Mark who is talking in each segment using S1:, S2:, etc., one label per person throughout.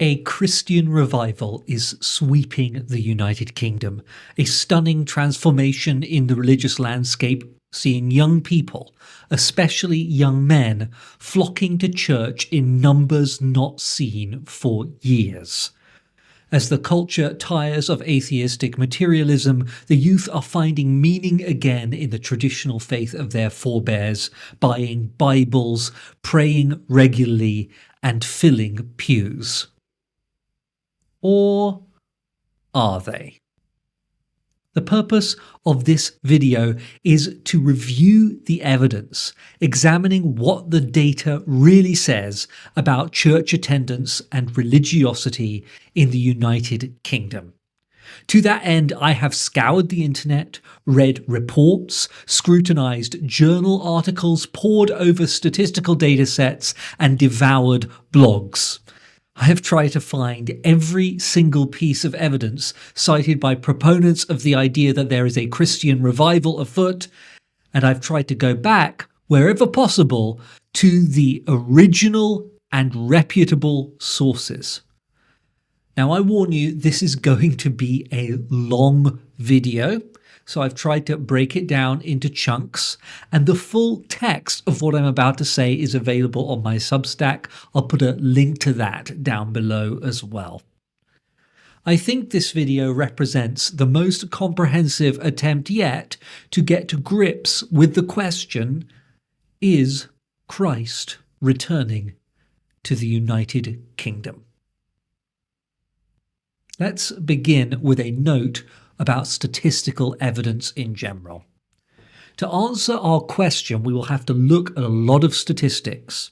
S1: A Christian revival is sweeping the United Kingdom, a stunning transformation in the religious landscape, seeing young people, especially young men, flocking to church in numbers not seen for years. As the culture tires of atheistic materialism, the youth are finding meaning again in the traditional faith of their forebears, buying Bibles, praying regularly, and filling pews. Or are they? The purpose of this video is to review the evidence, examining what the data really says about church attendance and religiosity in the United Kingdom. To that end, I have scoured the internet, read reports, scrutinized journal articles, pored over statistical data sets, and devoured blogs. I have tried to find every single piece of evidence cited by proponents of the idea that there is a Christian revival afoot, and I've tried to go back, wherever possible, to the original and reputable sources. Now, I warn you, this is going to be a long video, so I've tried to break it down into chunks, and the full text of what I'm about to say is available on my Substack. I'll put a link to that down below as well. I think this video represents the most comprehensive attempt yet to get to grips with the question, is Christ returning to the United Kingdom? Let's begin with a note about statistical evidence in general. To answer our question, we will have to look at a lot of statistics.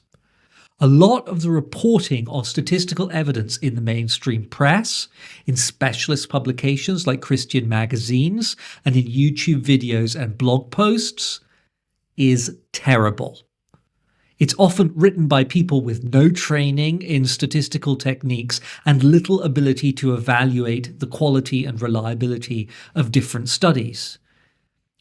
S1: A lot of the reporting on statistical evidence in the mainstream press, in specialist publications like Christian magazines, and in YouTube videos and blog posts is terrible. It's often written by people with no training in statistical techniques and little ability to evaluate the quality and reliability of different studies.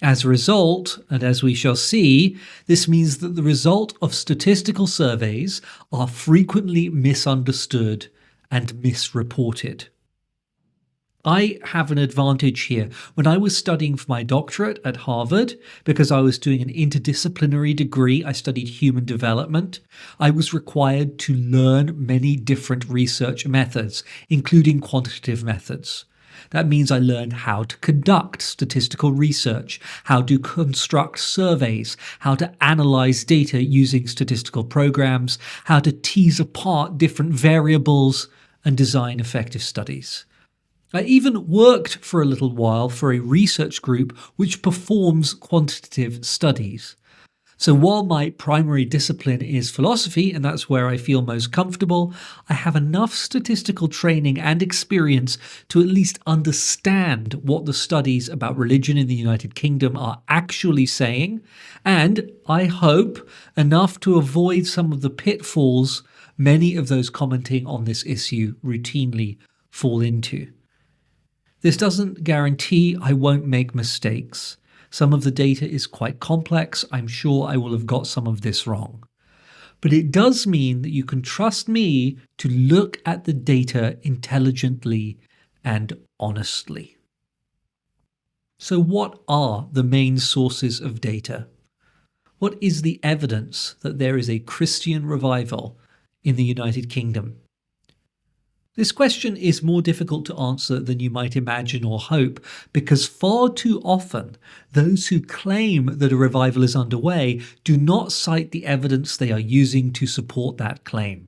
S1: As a result, and as we shall see, this means that the result of statistical surveys are frequently misunderstood and misreported. I have an advantage here. When I was studying for my doctorate at Harvard, because I was doing an interdisciplinary degree, I studied human development, I was required to learn many different research methods, including quantitative methods. That means I learned how to conduct statistical research, how to construct surveys, how to analyze data using statistical programs, how to tease apart different variables, and design effective studies. I even worked for a little while for a research group which performs quantitative studies. So while my primary discipline is philosophy, and that's where I feel most comfortable, I have enough statistical training and experience to at least understand what the studies about religion in the United Kingdom are actually saying, and I hope enough to avoid some of the pitfalls many of those commenting on this issue routinely fall into. This doesn't guarantee I won't make mistakes. Some of the data is quite complex. I'm sure I will have got some of this wrong. But it does mean that you can trust me to look at the data intelligently and honestly. So what are the main sources of data? What is the evidence that there is a Christian revival in the United Kingdom? This question is more difficult to answer than you might imagine or hope, because far too often those who claim that a revival is underway do not cite the evidence they are using to support that claim.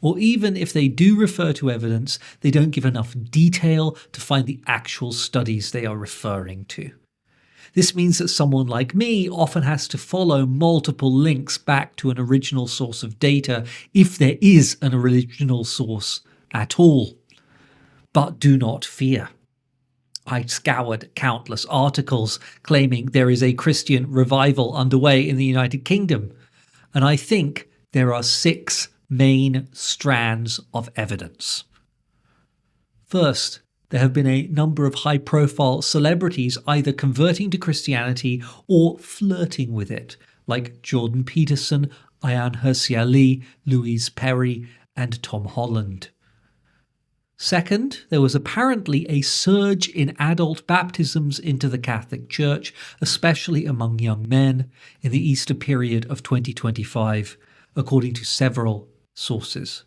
S1: Or even if they do refer to evidence, they don't give enough detail to find the actual studies they are referring to. This means that someone like me often has to follow multiple links back to an original source of data, if there is an original source at all. But do not fear. I scoured countless articles claiming there is a Christian revival underway in the United Kingdom, and I think there are 6 main strands of evidence. First, there have been a number of high-profile celebrities either converting to Christianity or flirting with it, like Jordan Peterson, Ayaan Hirsi Ali, Louise Perry, and Tom Holland. Second, there was apparently a surge in adult baptisms into the Catholic Church, especially among young men, in the Easter period of 2025, according to several sources.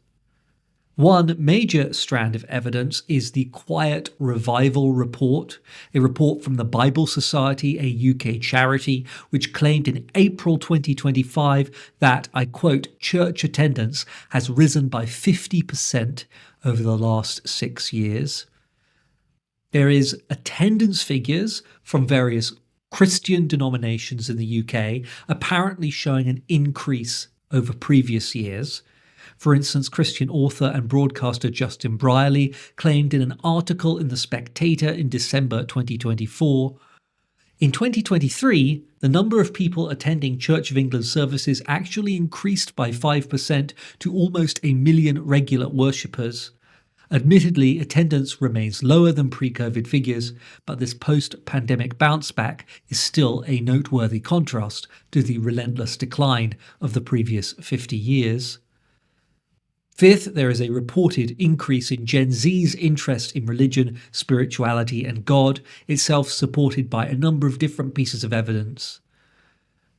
S1: One major strand of evidence is the Quiet Revival Report, a report from the Bible Society, a UK charity, which claimed in April 2025 that, I quote, church attendance has risen by 50% over the last 6 years. There is attendance figures from various Christian denominations in the UK apparently showing an increase over previous years. For instance, Christian author and broadcaster Justin Brierley claimed in an article in The Spectator in December 2024, in 2023, the number of people attending Church of England services actually increased by 5% to almost 1 million regular worshippers. Admittedly, attendance remains lower than pre-COVID figures, but this post-pandemic bounce back is still a noteworthy contrast to the relentless decline of the previous 50 years. Fifth, there is a reported increase in Gen Z's interest in religion, spirituality, and God, itself supported by a number of different pieces of evidence.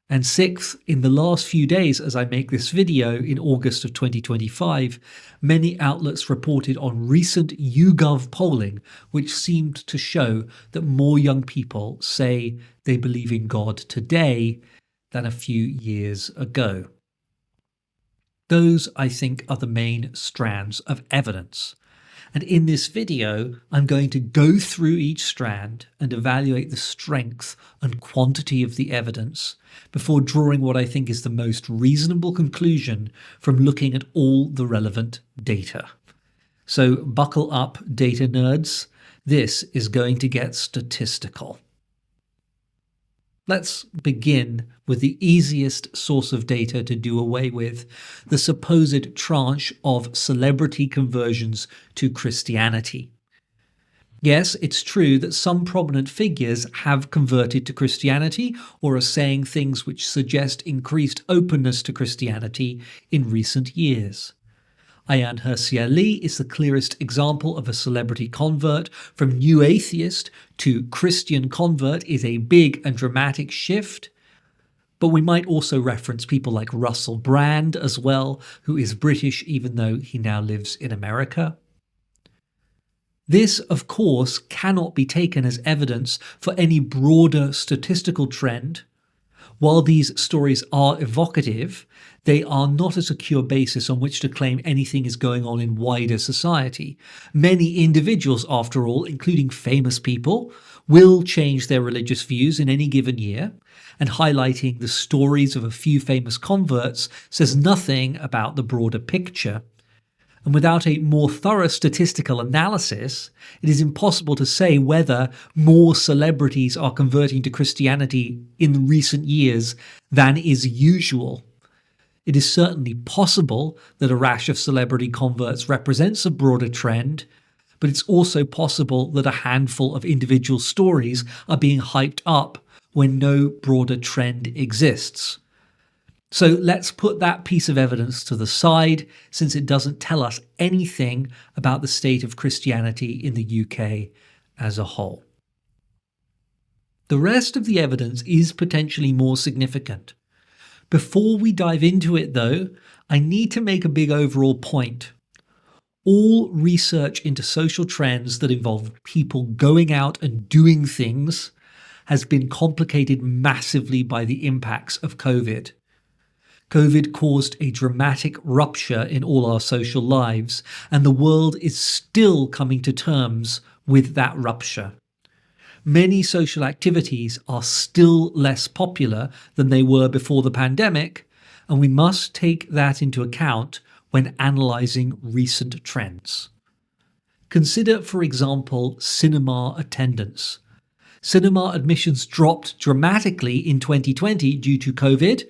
S1: And sixth, in the last few days as I make this video in August of 2025, many outlets reported on recent YouGov polling, which seemed to show that more young people say they believe in God today than a few years ago. Those, I think, are the main strands of evidence. And in this video, I'm going to go through each strand and evaluate the strength and quantity of the evidence before drawing what I think is the most reasonable conclusion from looking at all the relevant data. So buckle up, data nerds. This is going to get statistical. Let's begin with the easiest source of data to do away with, the supposed tranche of celebrity conversions to Christianity. Yes, it's true that some prominent figures have converted to Christianity or are saying things which suggest increased openness to Christianity in recent years. Ayaan Hirsi Ali is the clearest example of a celebrity convert. From new atheist to Christian convert is a big and dramatic shift. But we might also reference people like Russell Brand as well, who is British even though he now lives in America. This, of course, cannot be taken as evidence for any broader statistical trend. While these stories are evocative, they are not a secure basis on which to claim anything is going on in wider society. Many individuals, after all, including famous people, will change their religious views in any given year, and highlighting the stories of a few famous converts says nothing about the broader picture. And without a more thorough statistical analysis, it is impossible to say whether more celebrities are converting to Christianity in recent years than is usual. It is certainly possible that a rash of celebrity converts represents a broader trend, but it's also possible that a handful of individual stories are being hyped up when no broader trend exists. So let's put that piece of evidence to the side, since it doesn't tell us anything about the state of Christianity in the UK as a whole. The rest of the evidence is potentially more significant. Before we dive into it, though, I need to make a big overall point. All research into social trends that involve people going out and doing things has been complicated massively by the impacts of COVID. COVID caused a dramatic rupture in all our social lives, and the world is still coming to terms with that rupture. Many social activities are still less popular than they were before the pandemic, and we must take that into account when analysing recent trends. Consider, for example, cinema attendance. Cinema admissions dropped dramatically in 2020 due to COVID,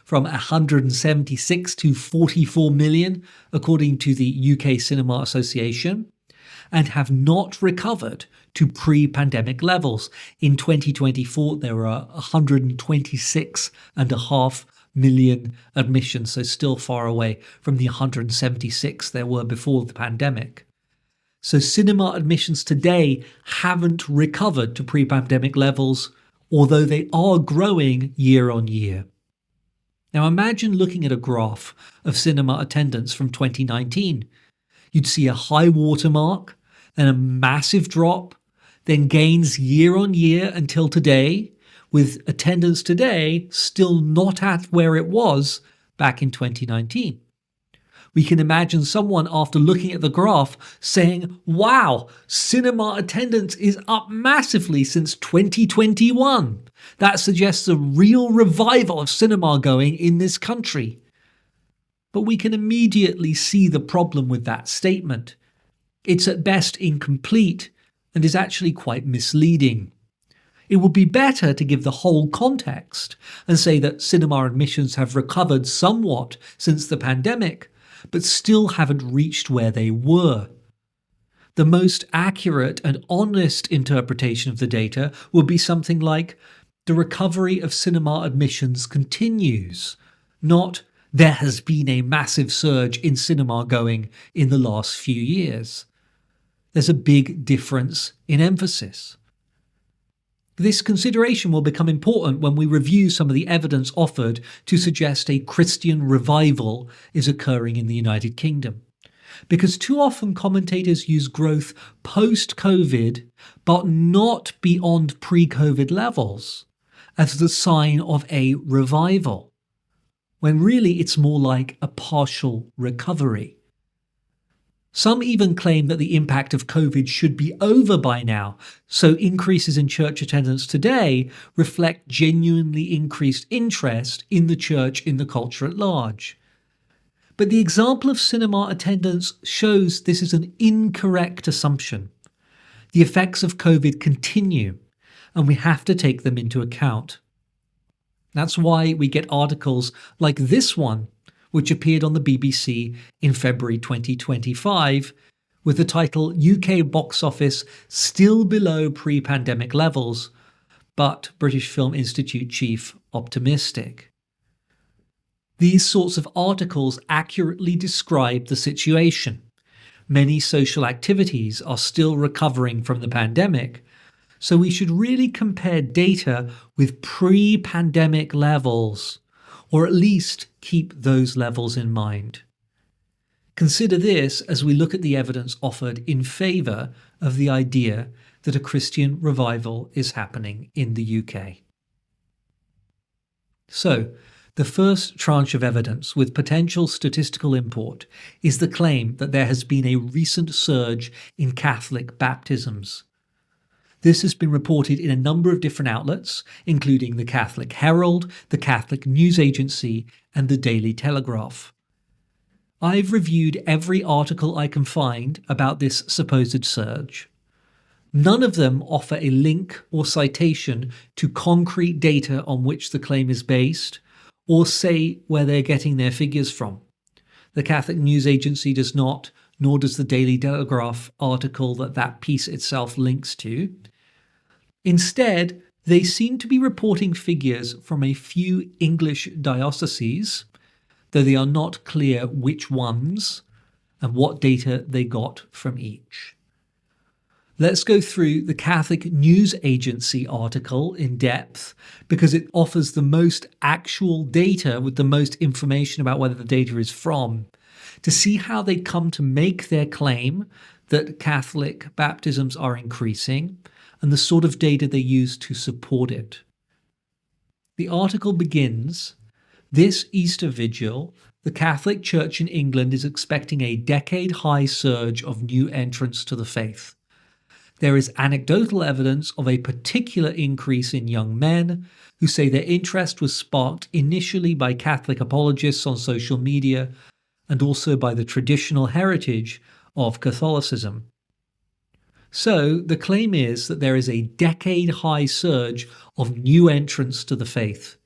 S1: from 176 to 44 million, according to the UK Cinema Association, and have not recovered to pre-pandemic levels. In 2024, there were 126.5 million admissions, so still far away from the 176 there were before the pandemic. So cinema admissions today haven't recovered to pre-pandemic levels, although they are growing year on year. Now imagine looking at a graph of cinema attendance from 2019. You'd see a high watermark, then a massive drop, then gains year on year until today, with attendance today still not at where it was back in 2019. We can imagine someone, after looking at the graph, saying, wow, cinema attendance is up massively since 2021. That suggests a real revival of cinema going in this country. But we can immediately see the problem with that statement. It's at best incomplete and is actually quite misleading. It would be better to give the whole context and say that cinema admissions have recovered somewhat since the pandemic, but still haven't reached where they were. The most accurate and honest interpretation of the data would be something like, the recovery of cinema admissions continues, not there has been a massive surge in cinema going in the last few years. There's a big difference in emphasis. This consideration will become important when we review some of the evidence offered to suggest a Christian revival is occurring in the United Kingdom. Because too often commentators use growth post-COVID, but not beyond pre-COVID levels, as the sign of a revival, when really it's more like a partial recovery. Some even claim that the impact of COVID should be over by now, so increases in church attendance today reflect genuinely increased interest in the church in the culture at large. But the example of cinema attendance shows this is an incorrect assumption. The effects of COVID continue, and we have to take them into account. That's why we get articles like this one, which appeared on the BBC in February 2025, with the title UK box office still below pre-pandemic levels, but British Film Institute chief optimistic. These sorts of articles accurately describe the situation. Many social activities are still recovering from the pandemic, so we should really compare data with pre-pandemic levels, or at least keep those levels in mind. Consider this as we look at the evidence offered in favour of the idea that a Christian revival is happening in the UK. So, the first tranche of evidence with potential statistical import is the claim that there has been a recent surge in Catholic baptisms. This has been reported in a number of different outlets, including the Catholic Herald, the Catholic News Agency, and the Daily Telegraph. I've reviewed every article I can find about this supposed surge. None of them offer a link or citation to concrete data on which the claim is based, or say where they're getting their figures from. The Catholic News Agency does not, nor does the Daily Telegraph article that piece itself links to. Instead, they seem to be reporting figures from a few English dioceses, though they are not clear which ones and what data they got from each. Let's go through the Catholic News Agency article in depth because it offers the most actual data with the most information about whether the data is from, to see how they come to make their claim that Catholic baptisms are increasing and the sort of data they use to support it. The article begins, "This Easter Vigil, the Catholic Church in England is expecting a decade-high surge of new entrants to the faith. There is anecdotal evidence of a particular increase in young men who say their interest was sparked initially by Catholic apologists on social media and also by the traditional heritage of Catholicism." So the claim is that there is a decade-high surge of new entrants to the faith.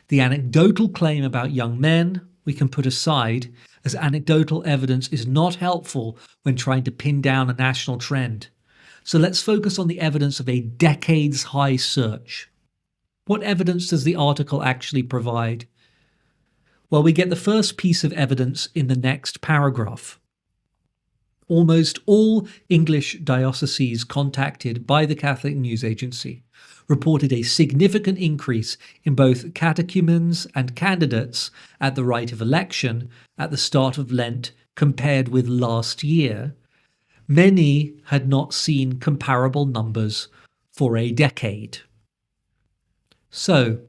S1: The anecdotal claim about young men we can put aside, as anecdotal evidence is not helpful when trying to pin down a national trend. So let's focus on the evidence of a decades-high surge. What evidence does the article actually provide? Well, we get the first piece of evidence in the next paragraph. Almost all English dioceses contacted by the Catholic News Agency reported a significant increase in both catechumens and candidates at the rite of election at the start of Lent compared with last year. Many had not seen comparable numbers for a decade. So,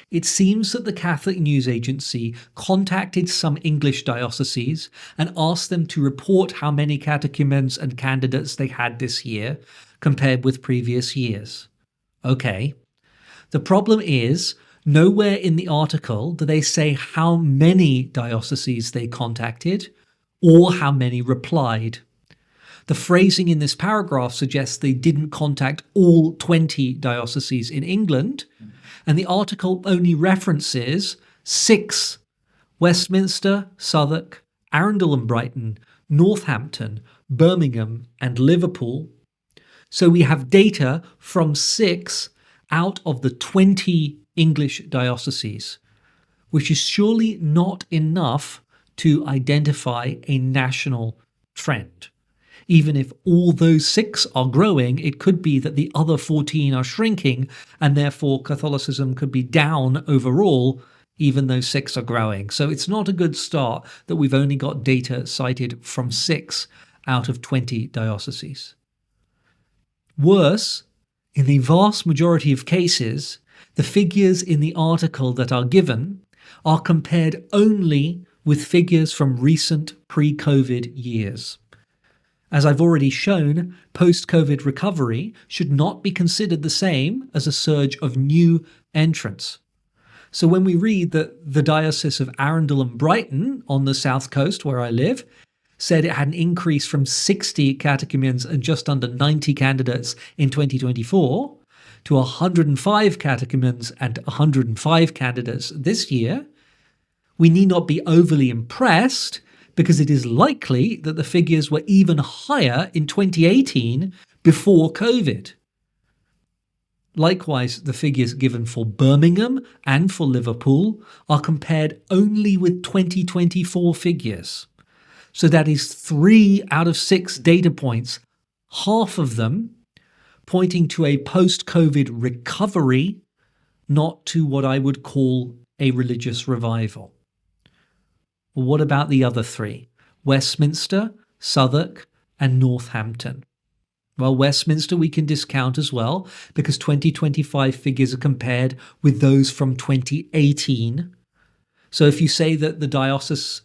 S1: it seems that the Catholic News Agency contacted some English dioceses and asked them to report how many catechumens and candidates they had this year compared with previous years. Okay. The problem is, nowhere in the article do they say how many dioceses they contacted or how many replied. The phrasing in this paragraph suggests they didn't contact all 20 dioceses in England, and the article only references 6: Westminster, Southwark, Arundel and Brighton, Northampton, Birmingham and Liverpool. So we have data from 6 out of the 20 English dioceses, which is surely not enough to identify a national trend. Even if all those 6 are growing, it could be that the other 14 are shrinking, and therefore Catholicism could be down overall, even though 6 are growing. So it's not a good start that we've only got data cited from 6 out of 20 dioceses. Worse, in the vast majority of cases, the figures in the article that are given are compared only with figures from recent pre-COVID years. As I've already shown, post-COVID recovery should not be considered the same as a surge of new entrants. So when we read that the Diocese of Arundel and Brighton on the south coast where I live said it had an increase from 60 catechumens and just under 90 candidates in 2024 to 105 catechumens and 105 candidates this year, we need not be overly impressed, because it is likely that the figures were even higher in 2018 before COVID. Likewise, the figures given for Birmingham and for Liverpool are compared only with 2024 figures. So that is 3 out of 6 data points, half of them pointing to a post-COVID recovery, not to what I would call a religious revival. Well, what about the other 3? Westminster, Southwark, and Northampton. Well, Westminster we can discount as well, because 2025 figures are compared with those from 2018. So if you say that the diocese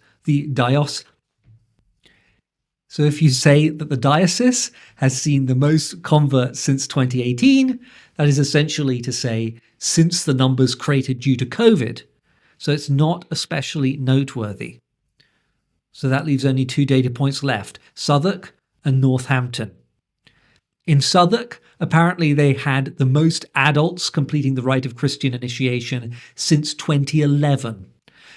S1: has seen the most converts since 2018, that is essentially to say, since the numbers created due to COVID. So it's not especially noteworthy. So that leaves only 2 data points left, Southwark and Northampton. In Southwark, apparently they had the most adults completing the rite of Christian initiation since 2011.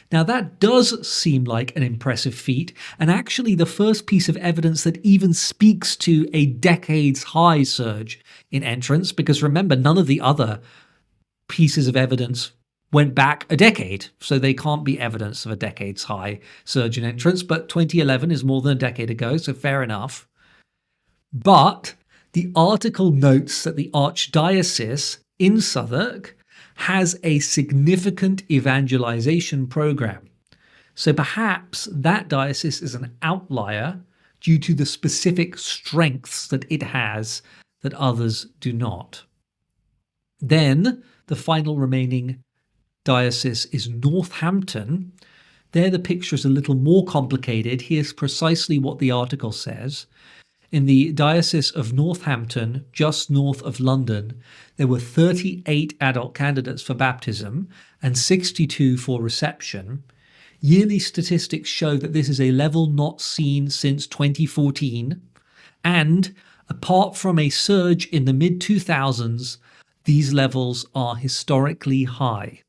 S1: Now that does seem like an impressive feat, and actually the first piece of evidence that even speaks to a decades-high surge in entrance, because remember, none of the other pieces of evidence went back a decade, so they can't be evidence of a decades-high surge in entrance, but 2011 is more than a decade ago, so fair enough. But the article notes that the Archdiocese in Southwark has a significant evangelization program. So perhaps that diocese is an outlier due to the specific strengths that it has that others do not. Then the final remaining diocese is Northampton. There the picture is a little more complicated. Here's precisely what the article says. In the Diocese of Northampton, just north of London, there were 38 adult candidates for baptism and 62 for reception. Yearly statistics show that this is a level not seen since 2014, and apart from a surge in the mid-2000s, these levels are historically high.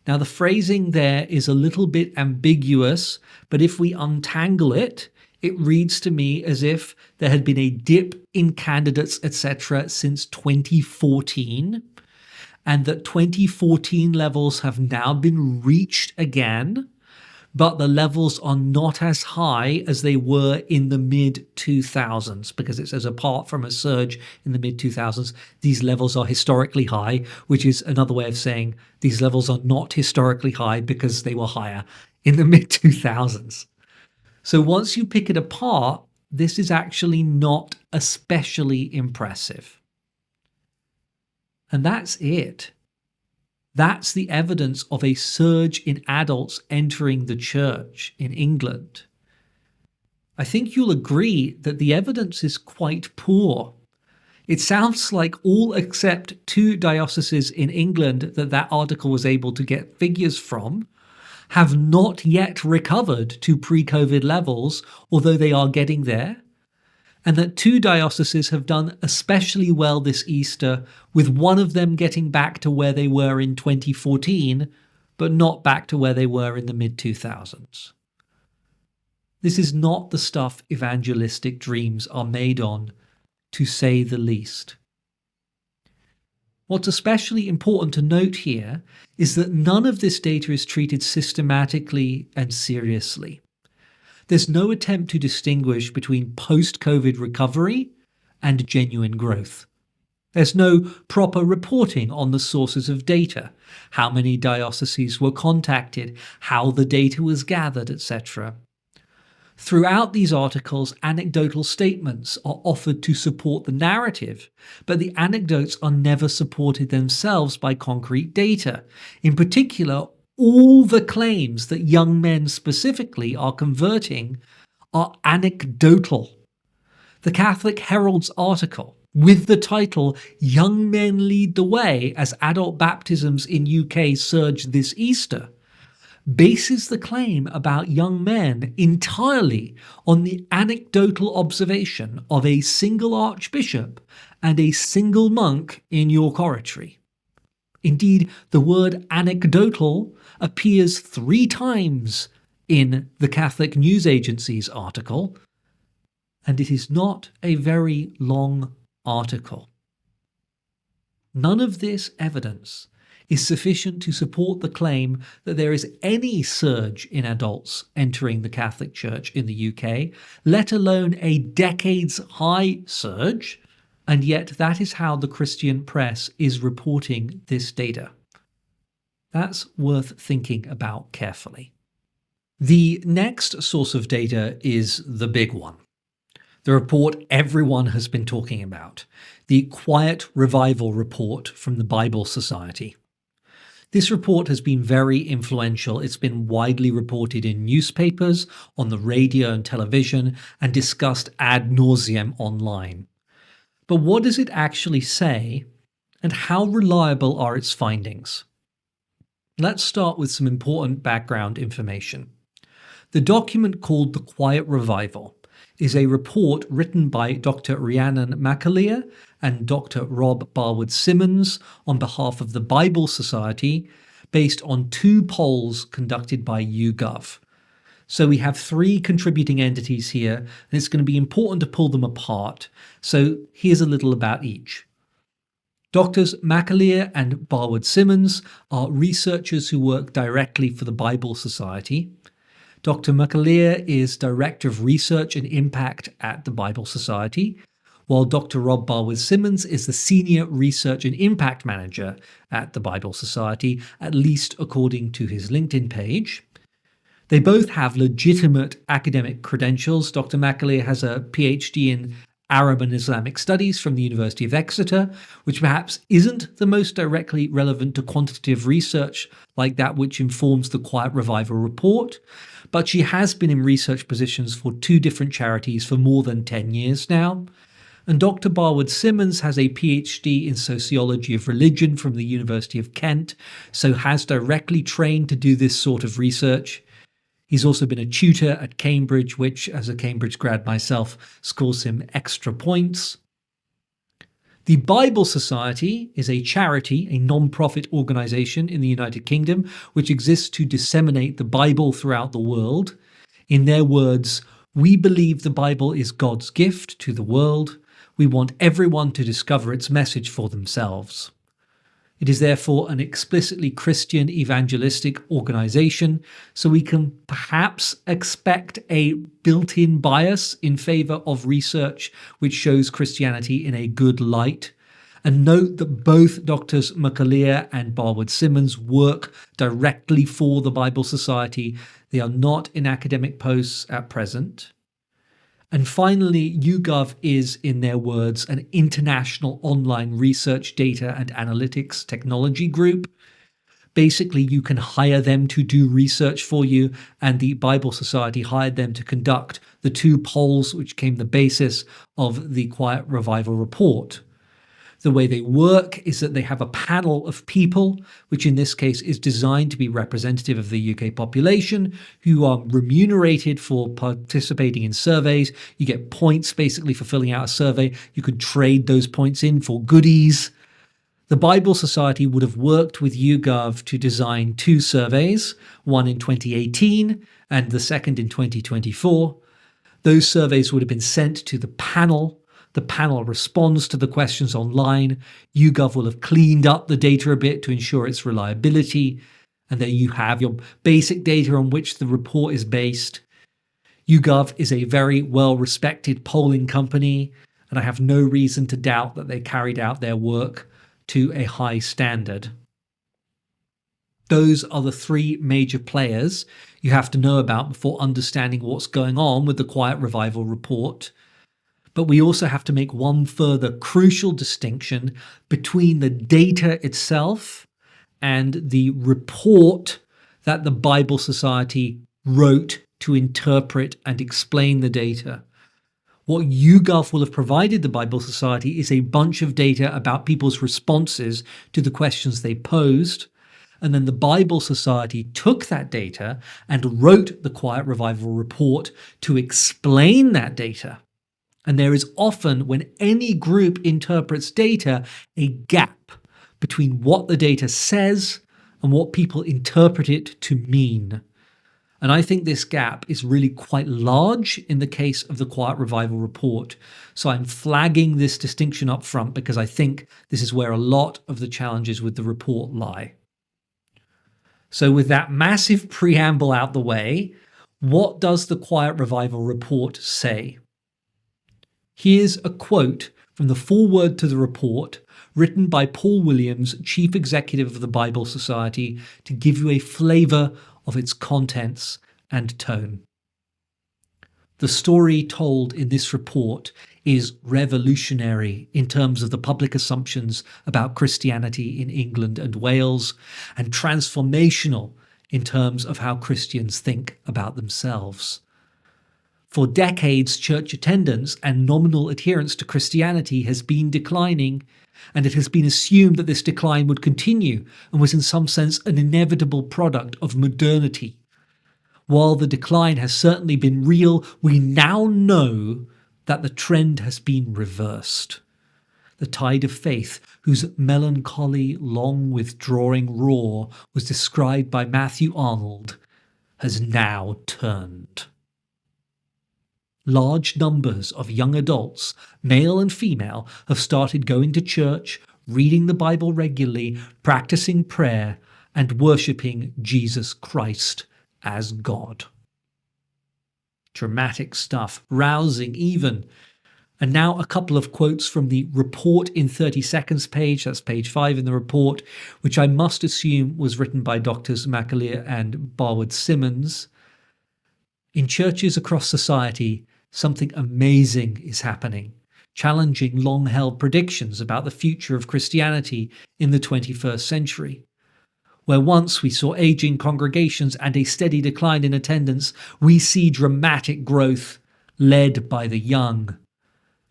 S1: Now, the phrasing there is a little bit ambiguous, but if we untangle it, it reads to me as if there had been a dip in candidates, etc., since 2014, and that 2014 levels have now been reached again, but the levels are not as high as they were in the mid-2000s, because it says apart from a surge in the mid-2000s, these levels are historically high, which is another way of saying these levels are not historically high because they were higher in the mid-2000s. So once you pick it apart, this is actually not especially impressive. And that's it. That's the evidence of a surge in adults entering the church in England. I think you'll agree that the evidence is quite poor. It sounds like all except 2 dioceses in England that article was able to get figures from have not yet recovered to pre-COVID levels, although they are getting there. And that 2 dioceses have done especially well this Easter, with one of them getting back to where they were in 2014, but not back to where they were in the mid-2000s. This is not the stuff evangelistic dreams are made on, to say the least. What's especially important to note here is that none of this data is treated systematically and seriously. There's no attempt to distinguish between post-COVID recovery and genuine growth. There's no proper reporting on the sources of data, how many dioceses were contacted, how the data was gathered, etc. Throughout these articles, anecdotal statements are offered to support the narrative, but the anecdotes are never supported themselves by concrete data. In particular, all the claims that young men specifically are converting are anecdotal. The Catholic Herald's article, with the title "Young Men Lead the Way as Adult Baptisms in UK Surge This Easter," bases the claim about young men entirely on the anecdotal observation of a single archbishop and a single monk in York Oratory. Indeed, the word anecdotal appears 3 times in the Catholic News Agency's article, and it is not a very long article. None of this evidence is sufficient to support the claim that there is any surge in adults entering the Catholic Church in the UK, let alone a decades-high surge, and yet that is how the Christian press is reporting this data. That's worth thinking about carefully. The next source of data is the big one. The report everyone has been talking about, the Quiet Revival Report from the Bible Society. This report has been very influential. It's been widely reported in newspapers, on the radio and television, and discussed ad nauseam online. But what does it actually say, and how reliable are its findings? Let's start with some important background information. The document called The Quiet Revival is a report written by Dr. Rhiannon McAleer and Dr. Rob Barwood-Simmons on behalf of the Bible Society, based on 2 polls conducted by YouGov. So we have 3 contributing entities here, and it's going to be important to pull them apart. So here's a little about each. Doctors McAleer and Barwood-Simmons are researchers who work directly for the Bible Society. Dr. McAleer is Director of Research and Impact at the Bible Society, while Dr. Rob Barwood-Simmons is the Senior Research and Impact Manager at the Bible Society, at least according to his LinkedIn page. They both have legitimate academic credentials. Dr. McAleer has a PhD in Arab and Islamic Studies from the University of Exeter, which perhaps isn't the most directly relevant to quantitative research like that which informs the Quiet Revival report, but she has been in research positions for 2 different charities for more than 10 years now. And Dr. Barwood-Simmons has a PhD in Sociology of Religion from the University of Kent, so has directly trained to do this sort of research. He's also been a tutor at Cambridge, which, as a Cambridge grad myself, scores him extra points. The Bible Society is a charity, a non-profit organisation in the United Kingdom, which exists to disseminate the Bible throughout the world. In their words, "We believe the Bible is God's gift to the world. We want everyone to discover its message for themselves." It is therefore an explicitly Christian evangelistic organization, so we can perhaps expect a built-in bias in favor of research which shows Christianity in a good light. And note that both Doctors McAleer and Barwood-Simmons work directly for the Bible Society. They are not in academic posts at present. And finally, YouGov is, in their words, an international online research data and analytics technology group. Basically, you can hire them to do research for you, and the Bible Society hired them to conduct the 2 polls which became the basis of the Quiet Revival report. The way they work is that they have a panel of people, which in this case is designed to be representative of the UK population, who are remunerated for participating in surveys. You get points basically for filling out a survey. You could trade those points in for goodies. The Bible Society would have worked with YouGov to design 2 surveys, one in 2018 and the second in 2024. Those surveys would have been sent to the panel. The panel responds to the questions online. YouGov will have cleaned up the data a bit to ensure its reliability. And then you have your basic data on which the report is based. YouGov is a very well-respected polling company, and I have no reason to doubt that they carried out their work to a high standard. Those are the 3 major players you have to know about before understanding what's going on with the Quiet Revival report. But we also have to make one further crucial distinction between the data itself and the report that the Bible Society wrote to interpret and explain the data. What YouGov will have provided the Bible Society is a bunch of data about people's responses to the questions they posed. And then the Bible Society took that data and wrote the Quiet Revival report to explain that data. And there is often, when any group interprets data, a gap between what the data says and what people interpret it to mean. And I think this gap is really quite large in the case of the Quiet Revival report. So I'm flagging this distinction up front because I think this is where a lot of the challenges with the report lie. So with that massive preamble out the way, what does the Quiet Revival report say? Here's a quote from the foreword to the report, written by Paul Williams, Chief Executive of the Bible Society, to give you a flavour of its contents and tone. The story told in this report is revolutionary in terms of the public assumptions about Christianity in England and Wales, and transformational in terms of how Christians think about themselves. For decades, church attendance and nominal adherence to Christianity has been declining, and it has been assumed that this decline would continue and was in some sense an inevitable product of modernity. While the decline has certainly been real, we now know that the trend has been reversed. The tide of faith, whose melancholy, long withdrawing roar was described by Matthew Arnold, has now turned. Large numbers of young adults, male and female, have started going to church, reading the Bible regularly, practicing prayer, and worshipping Jesus Christ as God. Dramatic stuff, rousing even. And now a couple of quotes from the report in 30 seconds page, that's page 5 in the report, which I must assume was written by Doctors McAleer and Barwood-Simmons. In churches across society, something amazing is happening, challenging long-held predictions about the future of Christianity in the 21st century. Where once we saw aging congregations and a steady decline in attendance, we see dramatic growth led by the young.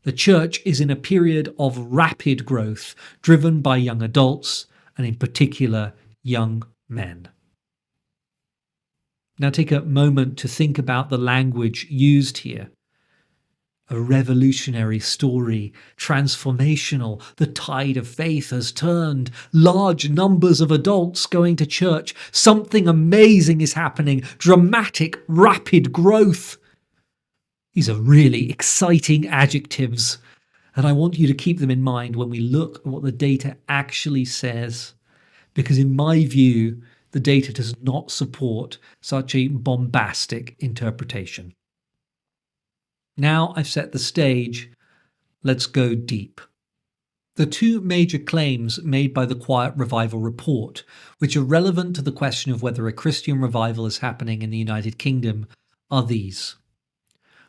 S1: The church is in a period of rapid growth, driven by young adults, and in particular, young men. Now take a moment to think about the language used here. A revolutionary story, transformational, the tide of faith has turned, large numbers of adults going to church, something amazing is happening, dramatic, rapid growth. These are really exciting adjectives, And I want you to keep them in mind when we look at what the data actually says, because in my view, the data does not support such a bombastic interpretation. Now I've set the stage, let's go deep. The two major claims made by the Quiet Revival report, which are relevant to the question of whether a Christian revival is happening in the United Kingdom, are these.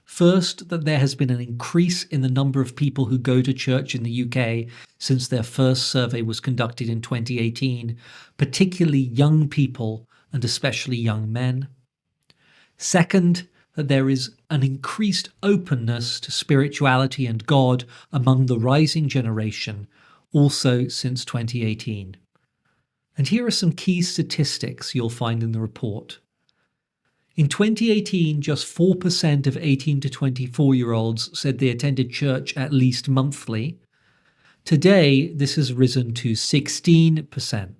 S1: First, that there has been an increase in the number of people who go to church in the UK since their first survey was conducted in 2018, particularly young people and especially young men. Second, that there is an increased openness to spirituality and God among the rising generation, also since 2018. And here are some key statistics you'll find in the report. In 2018, just 4% of 18 to 24-year-olds said they attended church at least monthly. Today, this has risen to 16%.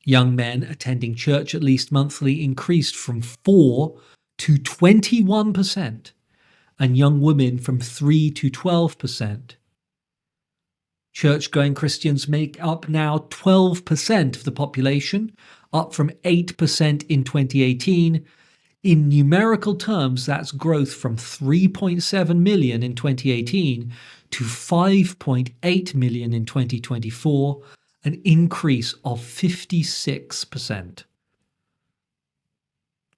S1: Young men attending church at least monthly increased from 4 to 21%, and young women from 3 to 12%. Church-going Christians make up now 12% of the population, up from 8% in 2018. In numerical terms, that's growth from 3.7 million in 2018 to 5.8 million in 2024, an increase of 56%.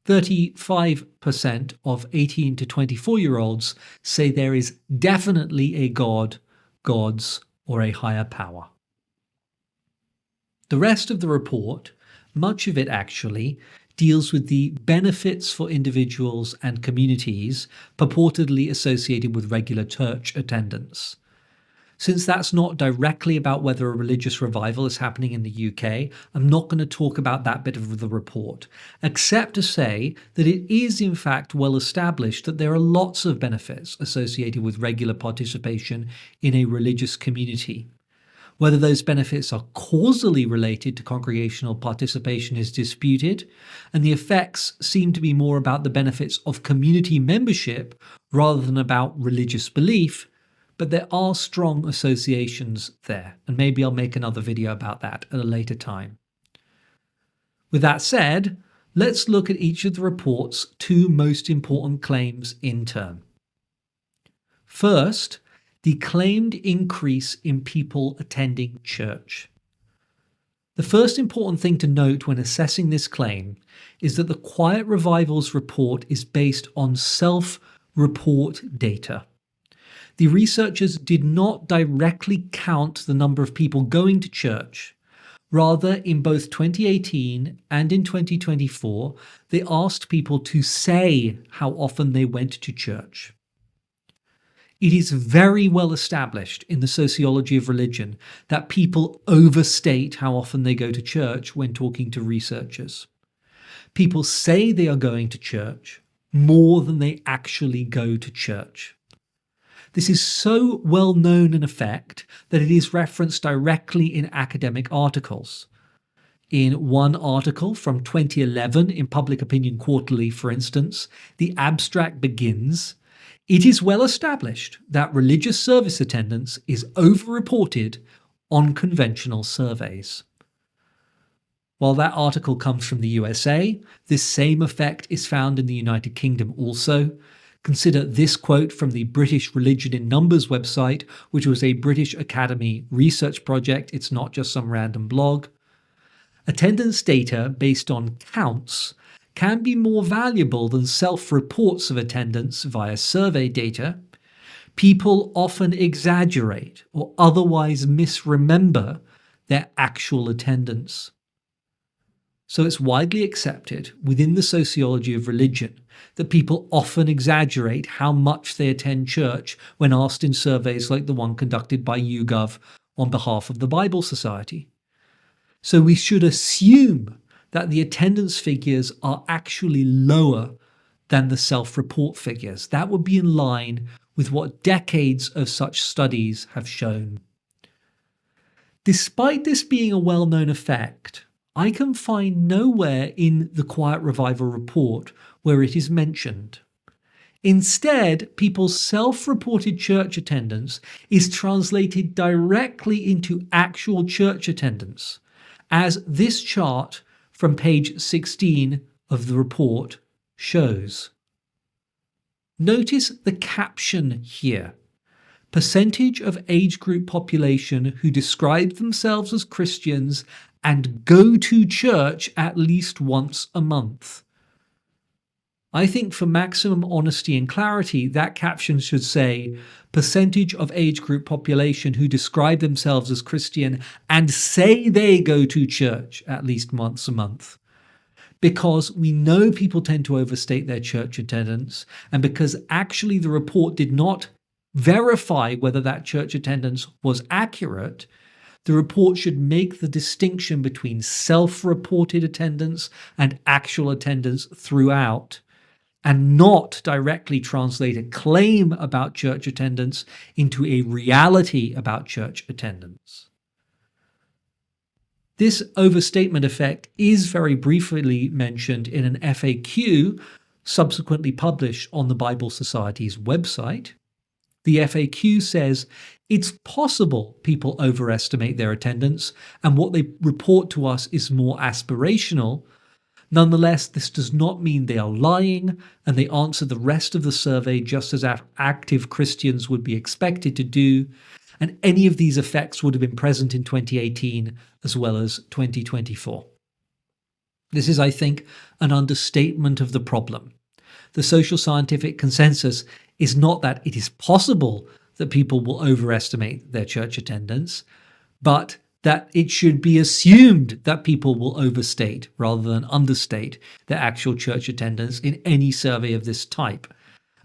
S1: 35% of 18 to 24-year-olds say there is definitely a God, gods, or a higher power. The rest of the report, much of it actually, deals with the benefits for individuals and communities purportedly associated with regular church attendance. Since that's not directly about whether a religious revival is happening in the UK, I'm not going to talk about that bit of the report, except to say that it is in fact well established that there are lots of benefits associated with regular participation in a religious community. Whether those benefits are causally related to congregational participation is disputed, and the effects seem to be more about the benefits of community membership rather than about religious belief, but there are strong associations there, and maybe I'll make another video about that at a later time. With that said, let's look at each of the report's two most important claims in turn. First, the claimed increase in people attending church. The first important thing to note when assessing this claim is that the Quiet Revival's report is based on self-report data. The researchers did not directly count the number of people going to church. Rather, in both 2018 and in 2024, they asked people to say how often they went to church. It is very well established in the sociology of religion that people overstate how often they go to church when talking to researchers. People say they are going to church more than they actually go to church. This is so well known an effect that it is referenced directly in academic articles. In one article from 2011 in Public Opinion Quarterly, for instance, the abstract begins, "It is well established that religious service attendance is overreported on conventional surveys." While that article comes from the USA, this same effect is found in the United Kingdom also. Consider this quote from the British Religion in Numbers website, which was a British Academy research project. It's not just some random blog. "Attendance data based on counts can be more valuable than self-reports of attendance via survey data. People often exaggerate or otherwise misremember their actual attendance." So it's widely accepted within the sociology of religion that people often exaggerate how much they attend church when asked in surveys like the one conducted by YouGov on behalf of the Bible Society. So we should assume that the attendance figures are actually lower than the self-report figures. That would be in line with what decades of such studies have shown. Despite this being a well-known effect, I can find nowhere in the Quiet Revival report where it is mentioned. Instead, people's self-reported church attendance is translated directly into actual church attendance, as this chart from page 16 of the report shows. Notice the caption here. Percentage of age group population who describe themselves as Christians and go to church at least once a month. I think for maximum honesty and clarity, that caption should say, percentage of age group population who describe themselves as Christian and say they go to church at least once a month. Because we know people tend to overstate their church attendance, and because actually the report did not verify whether that church attendance was accurate, the report should make the distinction between self-reported attendance and actual attendance throughout, and not directly translate a claim about church attendance into a reality about church attendance. This overstatement effect is very briefly mentioned in an FAQ subsequently published on the Bible Society's website. The FAQ says it's possible people overestimate their attendance and what they report to us is more aspirational. Nonetheless, this does not mean they are lying, and they answer the rest of the survey just as active Christians would be expected to do, and any of these effects would have been present in 2018 as well as 2024. This is, I think, an understatement of the problem. The social scientific consensus is not that it is possible that people will overestimate their church attendance, but that it should be assumed that people will overstate rather than understate their actual church attendance in any survey of this type.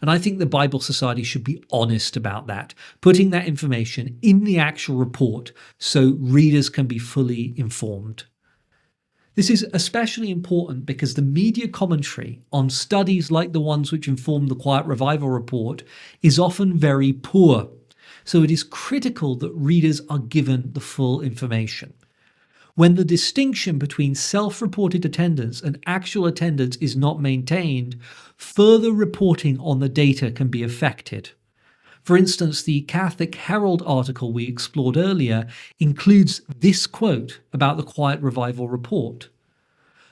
S1: And I think the Bible Society should be honest about that, putting that information in the actual report so readers can be fully informed. This is especially important because the media commentary on studies like the ones which inform the Quiet Revival report is often very poor. So it is critical that readers are given the full information. When the distinction between self-reported attendance and actual attendance is not maintained, further reporting on the data can be affected. For instance, the Catholic Herald article we explored earlier includes this quote about the Quiet Revival report.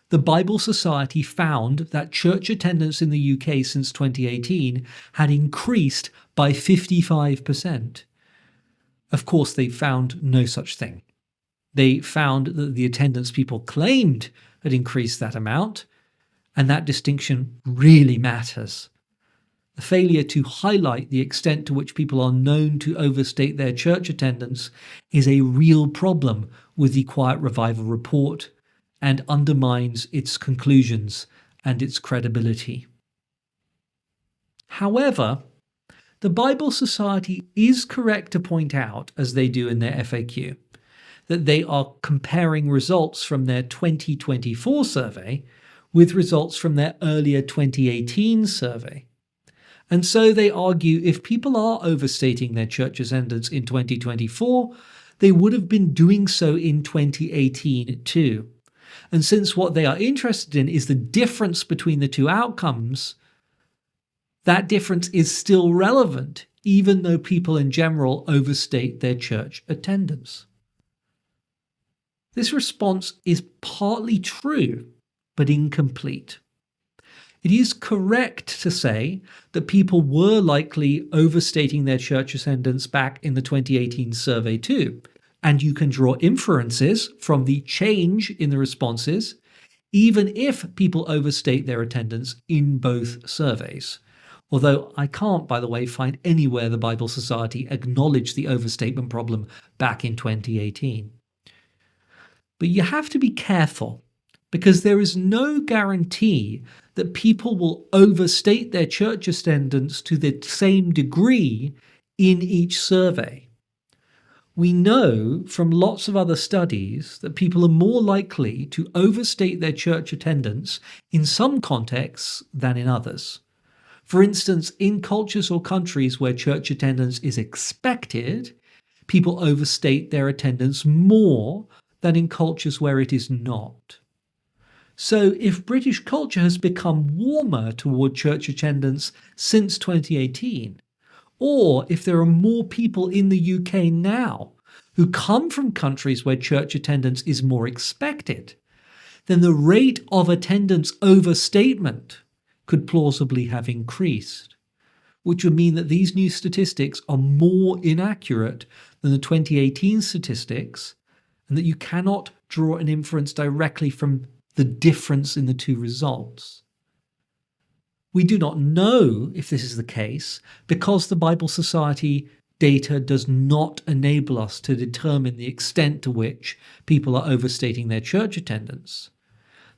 S1: The Bible Society found that church attendance in the UK since 2018 had increased by 55%. Of course, they found no such thing. They found that the attendance people claimed had increased that amount, and that distinction really matters. The failure to highlight the extent to which people are known to overstate their church attendance is a real problem with the Quiet Revival report and undermines its conclusions and its credibility. However, the Bible Society is correct to point out, as they do in their FAQ, that they are comparing results from their 2024 survey with results from their earlier 2018 survey. And so they argue if people are overstating their church attendance in 2024, they would have been doing so in 2018 too. And since what they are interested in is the difference between the two outcomes, that difference is still relevant, even though people in general overstate their church attendance. This response is partly true, but incomplete. It is correct to say that people were likely overstating their church attendance back in the 2018 survey too, and you can draw inferences from the change in the responses, even if people overstate their attendance in both surveys. Although I can't, by the way, find anywhere the Bible Society acknowledged the overstatement problem back in 2018. But you have to be careful, because there is no guarantee that people will overstate their church attendance to the same degree in each survey. We know from lots of other studies that people are more likely to overstate their church attendance in some contexts than in others. For instance, in cultures or countries where church attendance is expected, people overstate their attendance more than in cultures where it is not. So if British culture has become warmer toward church attendance since 2018, or if there are more people in the UK now who come from countries where church attendance is more expected, then the rate of attendance overstatement could plausibly have increased, which would mean that these new statistics are more inaccurate than the 2018 statistics, and that you cannot draw an inference directly from the difference in the two results. We do not know if this is the case because the Bible Society data does not enable us to determine the extent to which people are overstating their church attendance.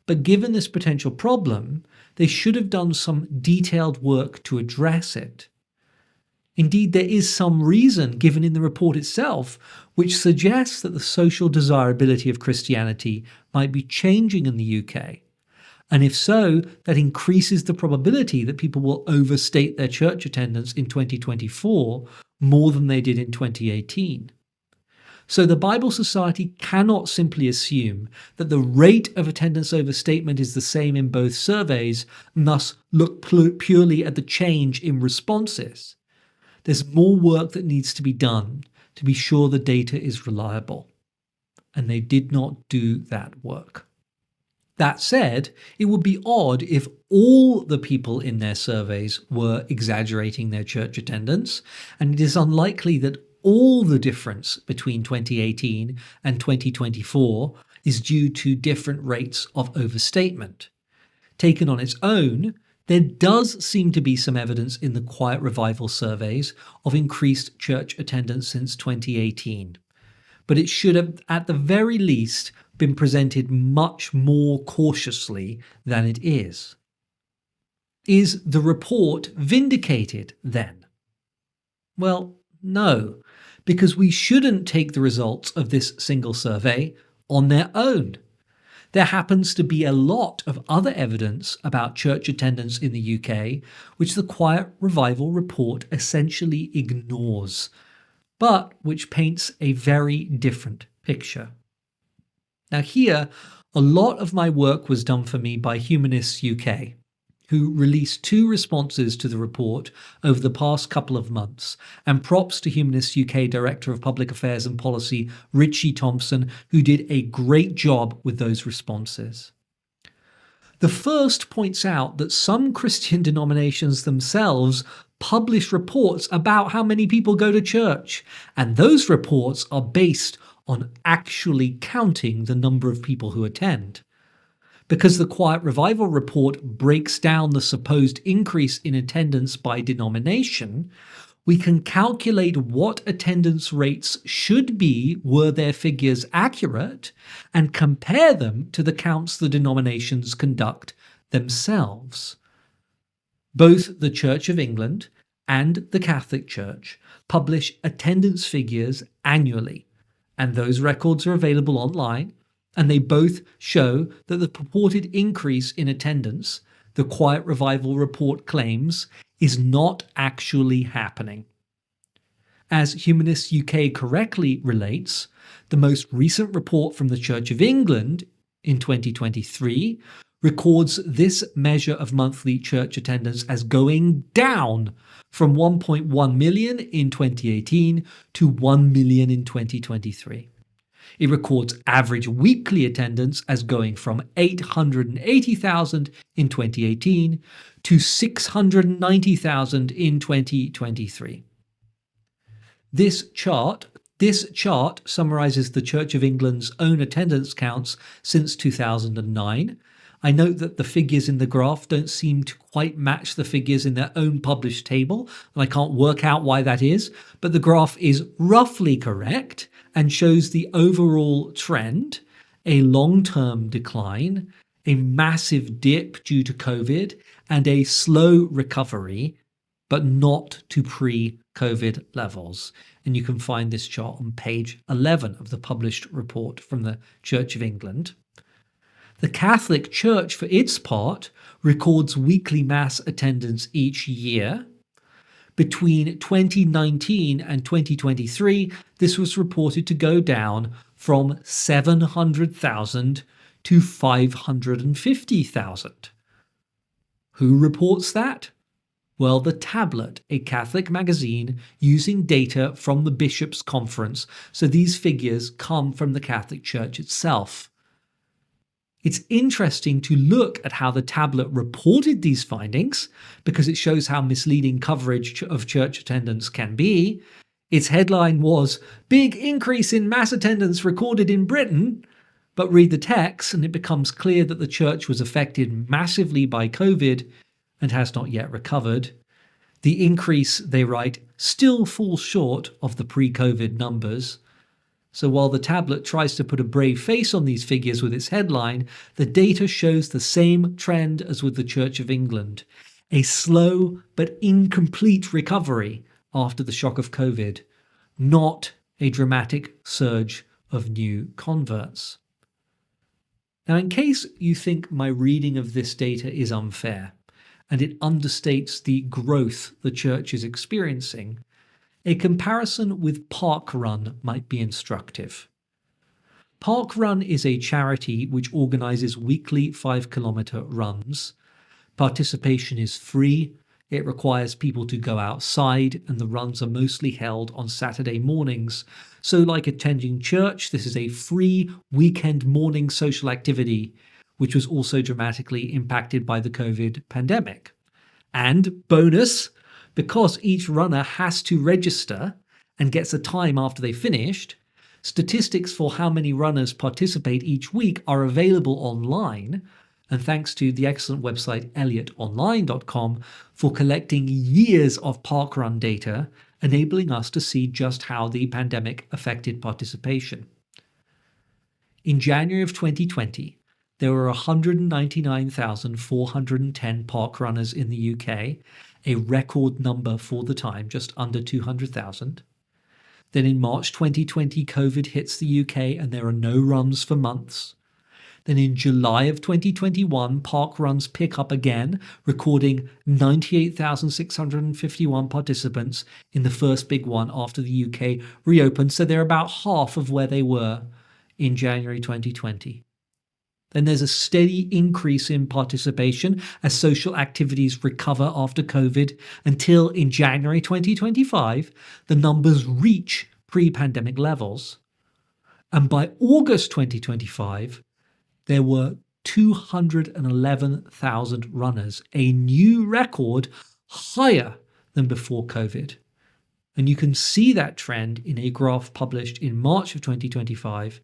S1: But given this potential problem, they should have done some detailed work to address it. Indeed, there is some reason given in the report itself which suggests that the social desirability of Christianity might be changing in the UK. And if so, that increases the probability that people will overstate their church attendance in 2024 more than they did in 2018. So the Bible Society cannot simply assume that the rate of attendance overstatement is the same in both surveys and thus look purely at the change in responses. There's more work that needs to be done to be sure the data is reliable. And they did not do that work. That said, it would be odd if all the people in their surveys were exaggerating their church attendance, and it is unlikely that all the difference between 2018 and 2024 is due to different rates of overstatement. Taken on its own, there does seem to be some evidence in the Quiet Revival surveys of increased church attendance since 2018. But it should have, at the very least, been presented much more cautiously than it is. Is the report vindicated then? Well, no, because we shouldn't take the results of this single survey on their own. There happens to be a lot of other evidence about church attendance in the UK, which the Quiet Revival report essentially ignores, but which paints a very different picture. Now here, a lot of my work was done for me by Humanists UK, who released 2 responses to the report over the past couple of months, and props to Humanists UK Director of Public Affairs and Policy Richie Thompson, who did a great job with those responses. The first points out that some Christian denominations themselves publish reports about how many people go to church, and those reports are based on actually counting the number of people who attend. Because the Quiet Revival report breaks down the supposed increase in attendance by denomination, we can calculate what attendance rates should be were their figures accurate and compare them to the counts the denominations conduct themselves. Both the Church of England and the Catholic Church publish attendance figures annually, and those records are available online, and they both show that the purported increase in attendance the Quiet Revival report claims is not actually happening. As Humanists UK correctly relates, the most recent report from the Church of England in 2023 records this measure of monthly church attendance as going down from 1.1 million in 2018 to 1 million in 2023. It records average weekly attendance as going from 880,000 in 2018 to 690,000 in 2023. This chart summarizes the Church of England's own attendance counts since 2009. I note that the figures in the graph don't seem to quite match the figures in their own published table, and I can't work out why that is, but the graph is roughly correct and shows the overall trend, a long-term decline, a massive dip due to COVID, and a slow recovery, but not to pre-COVID levels. And you can find this chart on page 11 of the published report from the Church of England. The Catholic Church, for its part, records weekly mass attendance each year. Between 2019 and 2023, this was reported to go down from 700,000 to 550,000. Who reports that? Well, The Tablet, a Catholic magazine using data from the Bishops' Conference, so these figures come from the Catholic Church itself. It's interesting to look at how The Tablet reported these findings because it shows how misleading coverage of church attendance can be. Its headline was, "Big increase in mass attendance recorded in Britain," but read the text and it becomes clear that the church was affected massively by COVID and has not yet recovered. The increase, they write, still falls short of the pre-COVID numbers. So while The Tablet tries to put a brave face on these figures with its headline, the data shows the same trend as with the Church of England, a slow but incomplete recovery after the shock of COVID, not a dramatic surge of new converts. Now, in case you think my reading of this data is unfair, and it understates the growth the church is experiencing, a comparison with parkrun might be instructive. Parkrun is a charity which organises weekly 5-kilometre runs. Participation is free, it requires people to go outside, and the runs are mostly held on Saturday mornings. So like attending church, this is a free weekend morning social activity, which was also dramatically impacted by the COVID pandemic. And bonus, because each runner has to register and gets a time after they finished, statistics for how many runners participate each week are available online, and thanks to the excellent website elliotonline.com for collecting years of parkrun data, enabling us to see just how the pandemic affected participation. In January of 2020, there were 199,410 parkrunners in the UK, a record number for the time, just under 200,000. Then in March 2020, COVID hits the UK and there are no runs for months. Then in July of 2021, parkruns pick up again, recording 98,651 participants in the first big one after the UK reopened, so they're about half of where they were in January 2020. Then there's a steady increase in participation as social activities recover after COVID until in January 2025, the numbers reach pre-pandemic levels. And by August 2025, there were 211,000 runners, a new record higher than before COVID. And you can see that trend in a graph published in March of 2025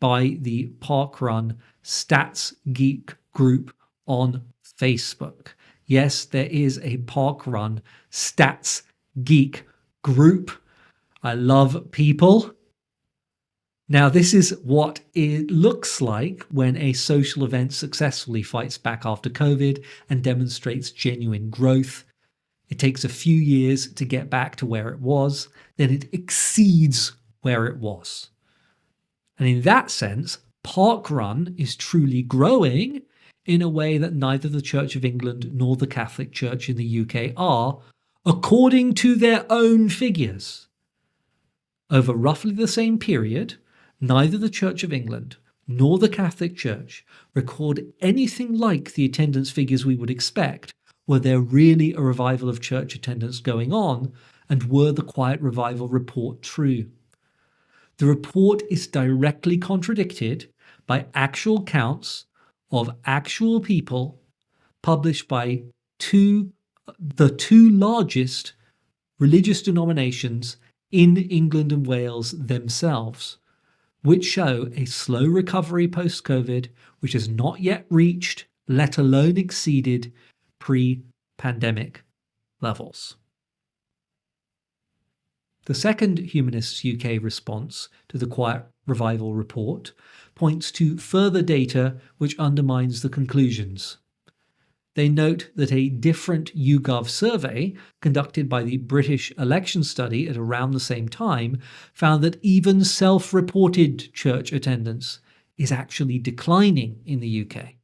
S1: by the Parkrun Stats Geek group on Facebook. Yes, there is a Parkrun Stats Geek group. I love people. Now, this is what it looks like when a social event successfully fights back after COVID and demonstrates genuine growth. It takes a few years to get back to where it was, then it exceeds where it was. And in that sense, Parkrun is truly growing in a way that neither the Church of England nor the Catholic Church in the UK are, according to their own figures. Over roughly the same period, neither the Church of England nor the Catholic Church record anything like the attendance figures we would expect were there really a revival of church attendance going on, and were the Quiet Revival report true. The report is directly contradicted by actual counts of actual people published by the two largest religious denominations in England and Wales themselves, which show a slow recovery post-COVID, which has not yet reached, let alone exceeded, pre-pandemic levels. The second Humanists UK response to the Quiet Revival report points to further data which undermines the conclusions. They note that a different YouGov survey conducted by the British Election Study at around the same time found that even self-reported church attendance is actually declining in the UK.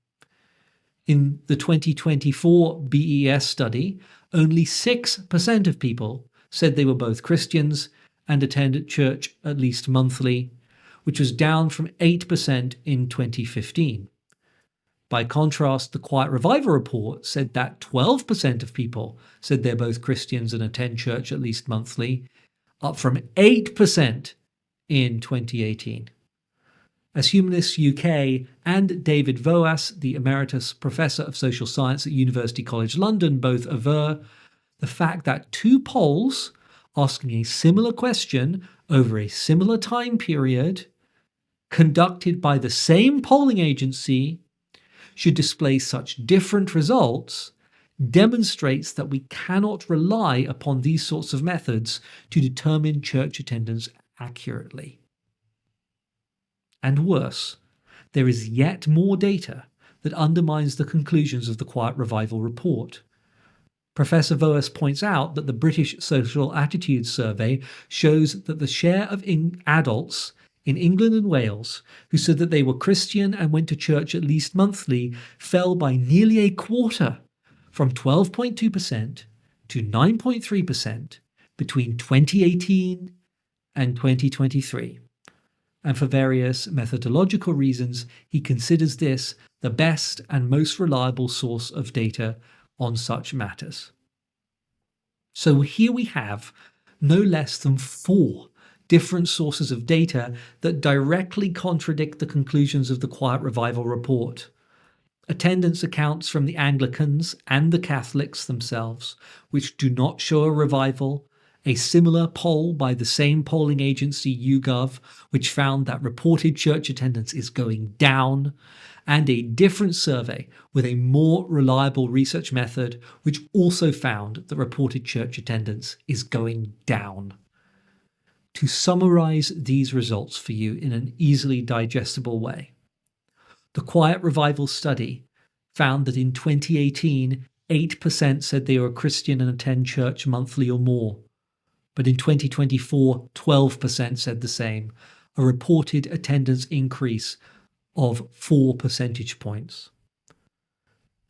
S1: In the 2024 BES study, only 6% of people said they were both Christians and attended church at least monthly, which was down from 8% in 2015. By contrast, the Quiet Revival report said that 12% of people said they're both Christians and attend church at least monthly, up from 8% in 2018. As Humanists UK and David Voas, the Emeritus Professor of Social Science at University College London, both aver, the fact that two polls asking a similar question over a similar time period conducted by the same polling agency should display such different results demonstrates that we cannot rely upon these sorts of methods to determine church attendance accurately. And worse, there is yet more data that undermines the conclusions of the Quiet Revival report. Professor Voas points out that the British Social Attitudes Survey shows that the share of adults in England and Wales who said that they were Christian and went to church at least monthly fell by nearly a quarter, from 12.2% to 9.3% between 2018 and 2023. And for various methodological reasons, he considers this the best and most reliable source of data on such matters. So here we have no less than 4 different sources of data that directly contradict the conclusions of the Quiet Revival report. Attendance accounts from the Anglicans and the Catholics themselves, which do not show a revival, a similar poll by the same polling agency YouGov, which found that reported church attendance is going down, and a different survey with a more reliable research method, which also found that reported church attendance is going down. To summarize these results for you in an easily digestible way, the Quiet Revival study found that in 2018, 8% said they were Christian and attend church monthly or more. But in 2024, 12% said the same, a reported attendance increase of 4 percentage points.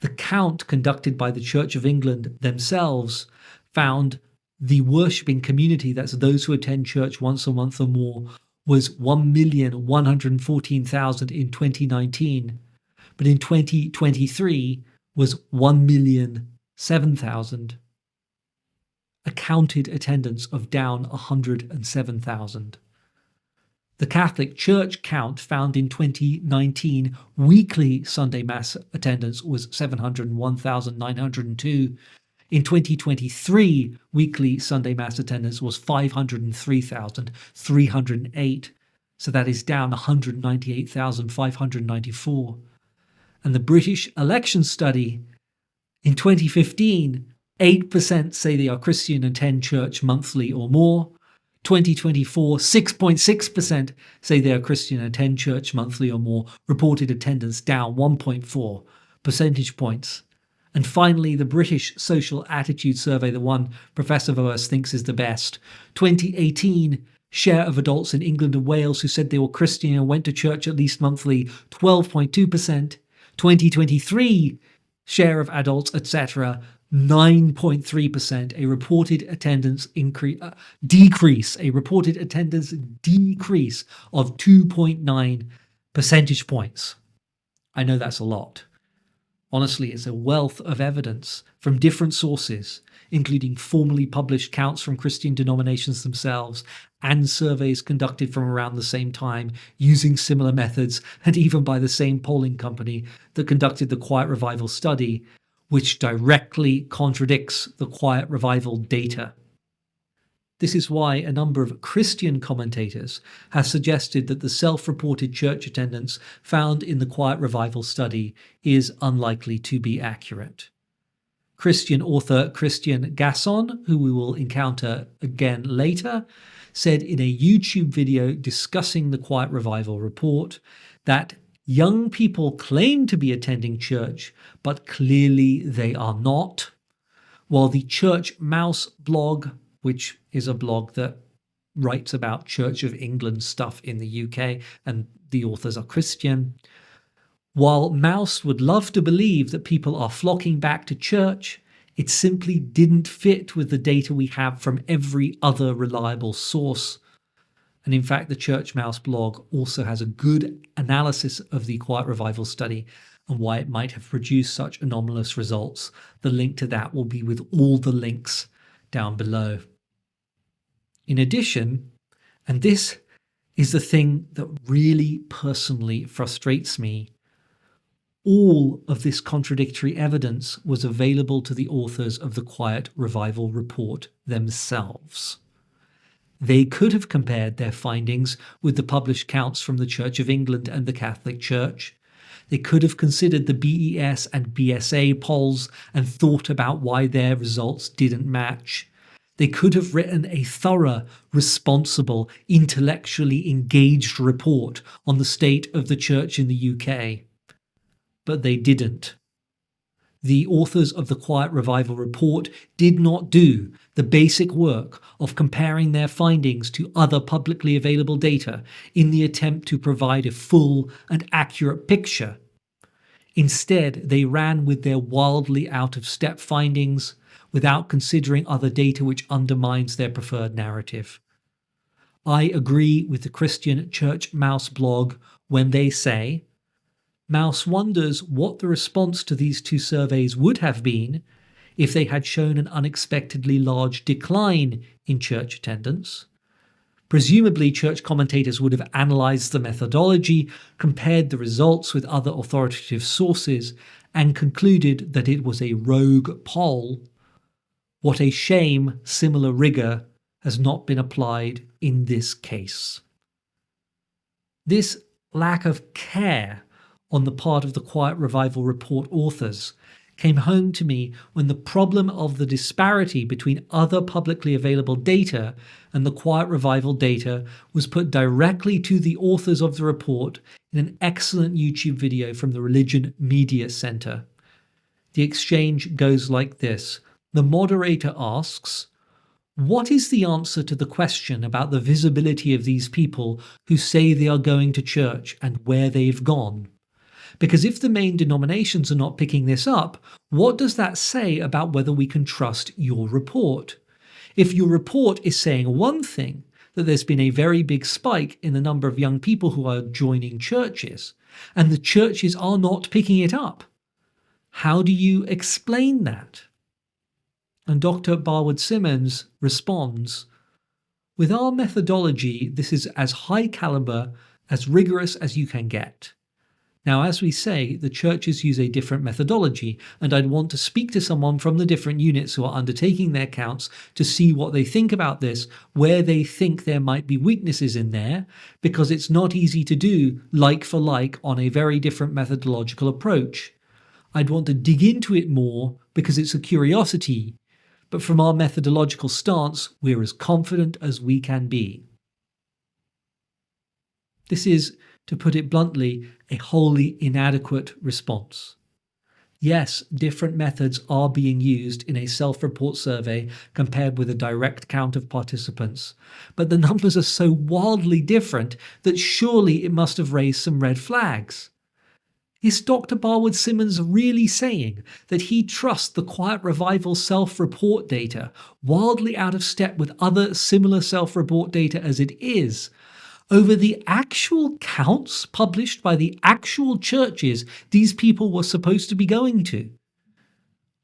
S1: The count conducted by the Church of England themselves found the worshipping community, that's those who attend church once a month or more, was 1,114,000 in 2019, but in 2023 was 1,007,000. A counted attendance of down 107,000. The Catholic Church count found in 2019 weekly Sunday Mass attendance was 701,902. In 2023, weekly Sunday Mass attendance was 503,308. So that is down 198,594. And the British election study, in 2015, 8% say they are Christian and attend church monthly or more. 2024, 6.6% say they are Christian and attend church monthly or more. Reported attendance down 1.4 percentage points. And finally, the British Social Attitude Survey, the one Professor Voas thinks is the best. 2018, share of adults in England and Wales who said they were Christian and went to church at least monthly, 12.2%. 2023, share of adults, etc., 9.3%, a reported attendance decrease of 2.9 percentage points. I know that's a lot. Honestly, it's a wealth of evidence from different sources, including formally published counts from Christian denominations themselves and surveys conducted from around the same time using similar methods, and even by the same polling company that conducted the Quiet Revival study, which directly contradicts the Quiet Revival data. This is why a number of Christian commentators have suggested that the self-reported church attendance found in the Quiet Revival study is unlikely to be accurate. Christian author Christian Gasson, who we will encounter again later, said in a YouTube video discussing the Quiet Revival report that young people claim to be attending church, but clearly they are not, while the Church Mouse blog, which is a blog that writes about Church of England stuff in the UK, and the authors are Christian. While Mouse would love to believe that people are flocking back to church, it simply didn't fit with the data we have from every other reliable source. And in fact, the Church Mouse blog also has a good analysis of the Quiet Revival study and why it might have produced such anomalous results. The link to that will be with all the links down below. In addition, and this is the thing that really personally frustrates me, all of this contradictory evidence was available to the authors of the Quiet Revival Report themselves. They could have compared their findings with the published counts from the Church of England and the Catholic Church. They could have considered the BES and BSA polls and thought about why their results didn't match. They could have written a thorough, responsible, intellectually engaged report on the state of the Church in the UK. But they didn't. The authors of the Quiet Revival Report did not do the basic work of comparing their findings to other publicly available data in the attempt to provide a full and accurate picture. Instead, they ran with their wildly out-of-step findings without considering other data which undermines their preferred narrative. I agree with the Christian Church Mouse blog when they say, Mouse wonders what the response to these two surveys would have been if they had shown an unexpectedly large decline in church attendance. Presumably, church commentators would have analysed the methodology, compared the results with other authoritative sources, and concluded that it was a rogue poll. What a shame similar rigour has not been applied in this case. This lack of care on the part of the Quiet Revival Report authors came home to me when the problem of the disparity between other publicly available data and the Quiet Revival data was put directly to the authors of the report in an excellent YouTube video from the Religion Media Center. The exchange goes like this. The moderator asks, "What is the answer to the question about the visibility of these people who say they are going to church and where they've gone? Because if the main denominations are not picking this up, what does that say about whether we can trust your report? If your report is saying one thing, that there's been a very big spike in the number of young people who are joining churches, and the churches are not picking it up, how do you explain that?" And Dr. Barwood Simmons responds, "With our methodology, this is as high caliber, as rigorous as you can get. Now, as we say, the churches use a different methodology, and I'd want to speak to someone from the different units who are undertaking their counts to see what they think about this, where they think there might be weaknesses in there, because it's not easy to do like for like on a very different methodological approach. I'd want to dig into it more because it's a curiosity, but from our methodological stance, we're as confident as we can be." This is, to put it bluntly, a wholly inadequate response. Yes, different methods are being used in a self-report survey compared with a direct count of participants, but the numbers are so wildly different that surely it must have raised some red flags. Is Dr. Barwood Simmons really saying that he trusts the Quiet Revival self-report data, wildly out of step with other similar self-report data as it is, over the actual counts published by the actual churches these people were supposed to be going to,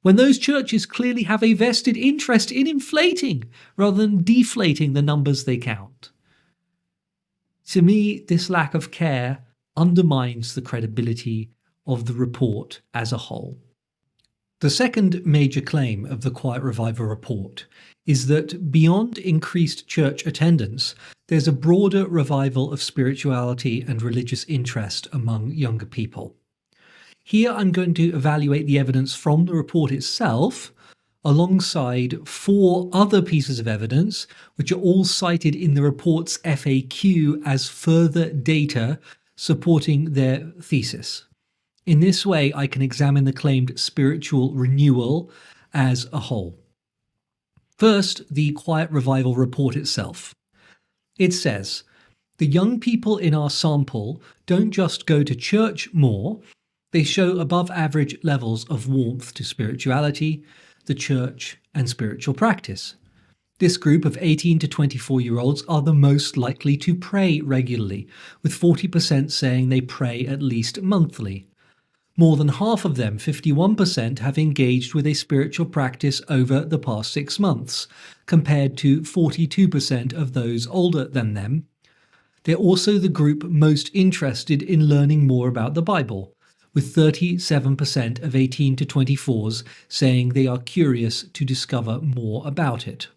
S1: when those churches clearly have a vested interest in inflating rather than deflating the numbers they count? To me, this lack of care undermines the credibility of the report as a whole. The second major claim of the Quiet Revival report is that beyond increased church attendance, there's a broader revival of spirituality and religious interest among younger people. Here I'm going to evaluate the evidence from the report itself, alongside 4 other pieces of evidence, which are all cited in the report's FAQ as further data supporting their thesis. In this way, I can examine the claimed spiritual renewal as a whole. First, the Quiet Revival report itself. It says, the young people in our sample don't just go to church more, they show above average levels of warmth to spirituality, the church, and spiritual practice. This group of 18 to 24-year-olds are the most likely to pray regularly, with 40% saying they pray at least monthly. More than half of them, 51%, have engaged with a spiritual practice over the past 6 months, compared to 42% of those older than them. They're also the group most interested in learning more about the Bible, with 37% of 18 to 24s saying they are curious to discover more about it.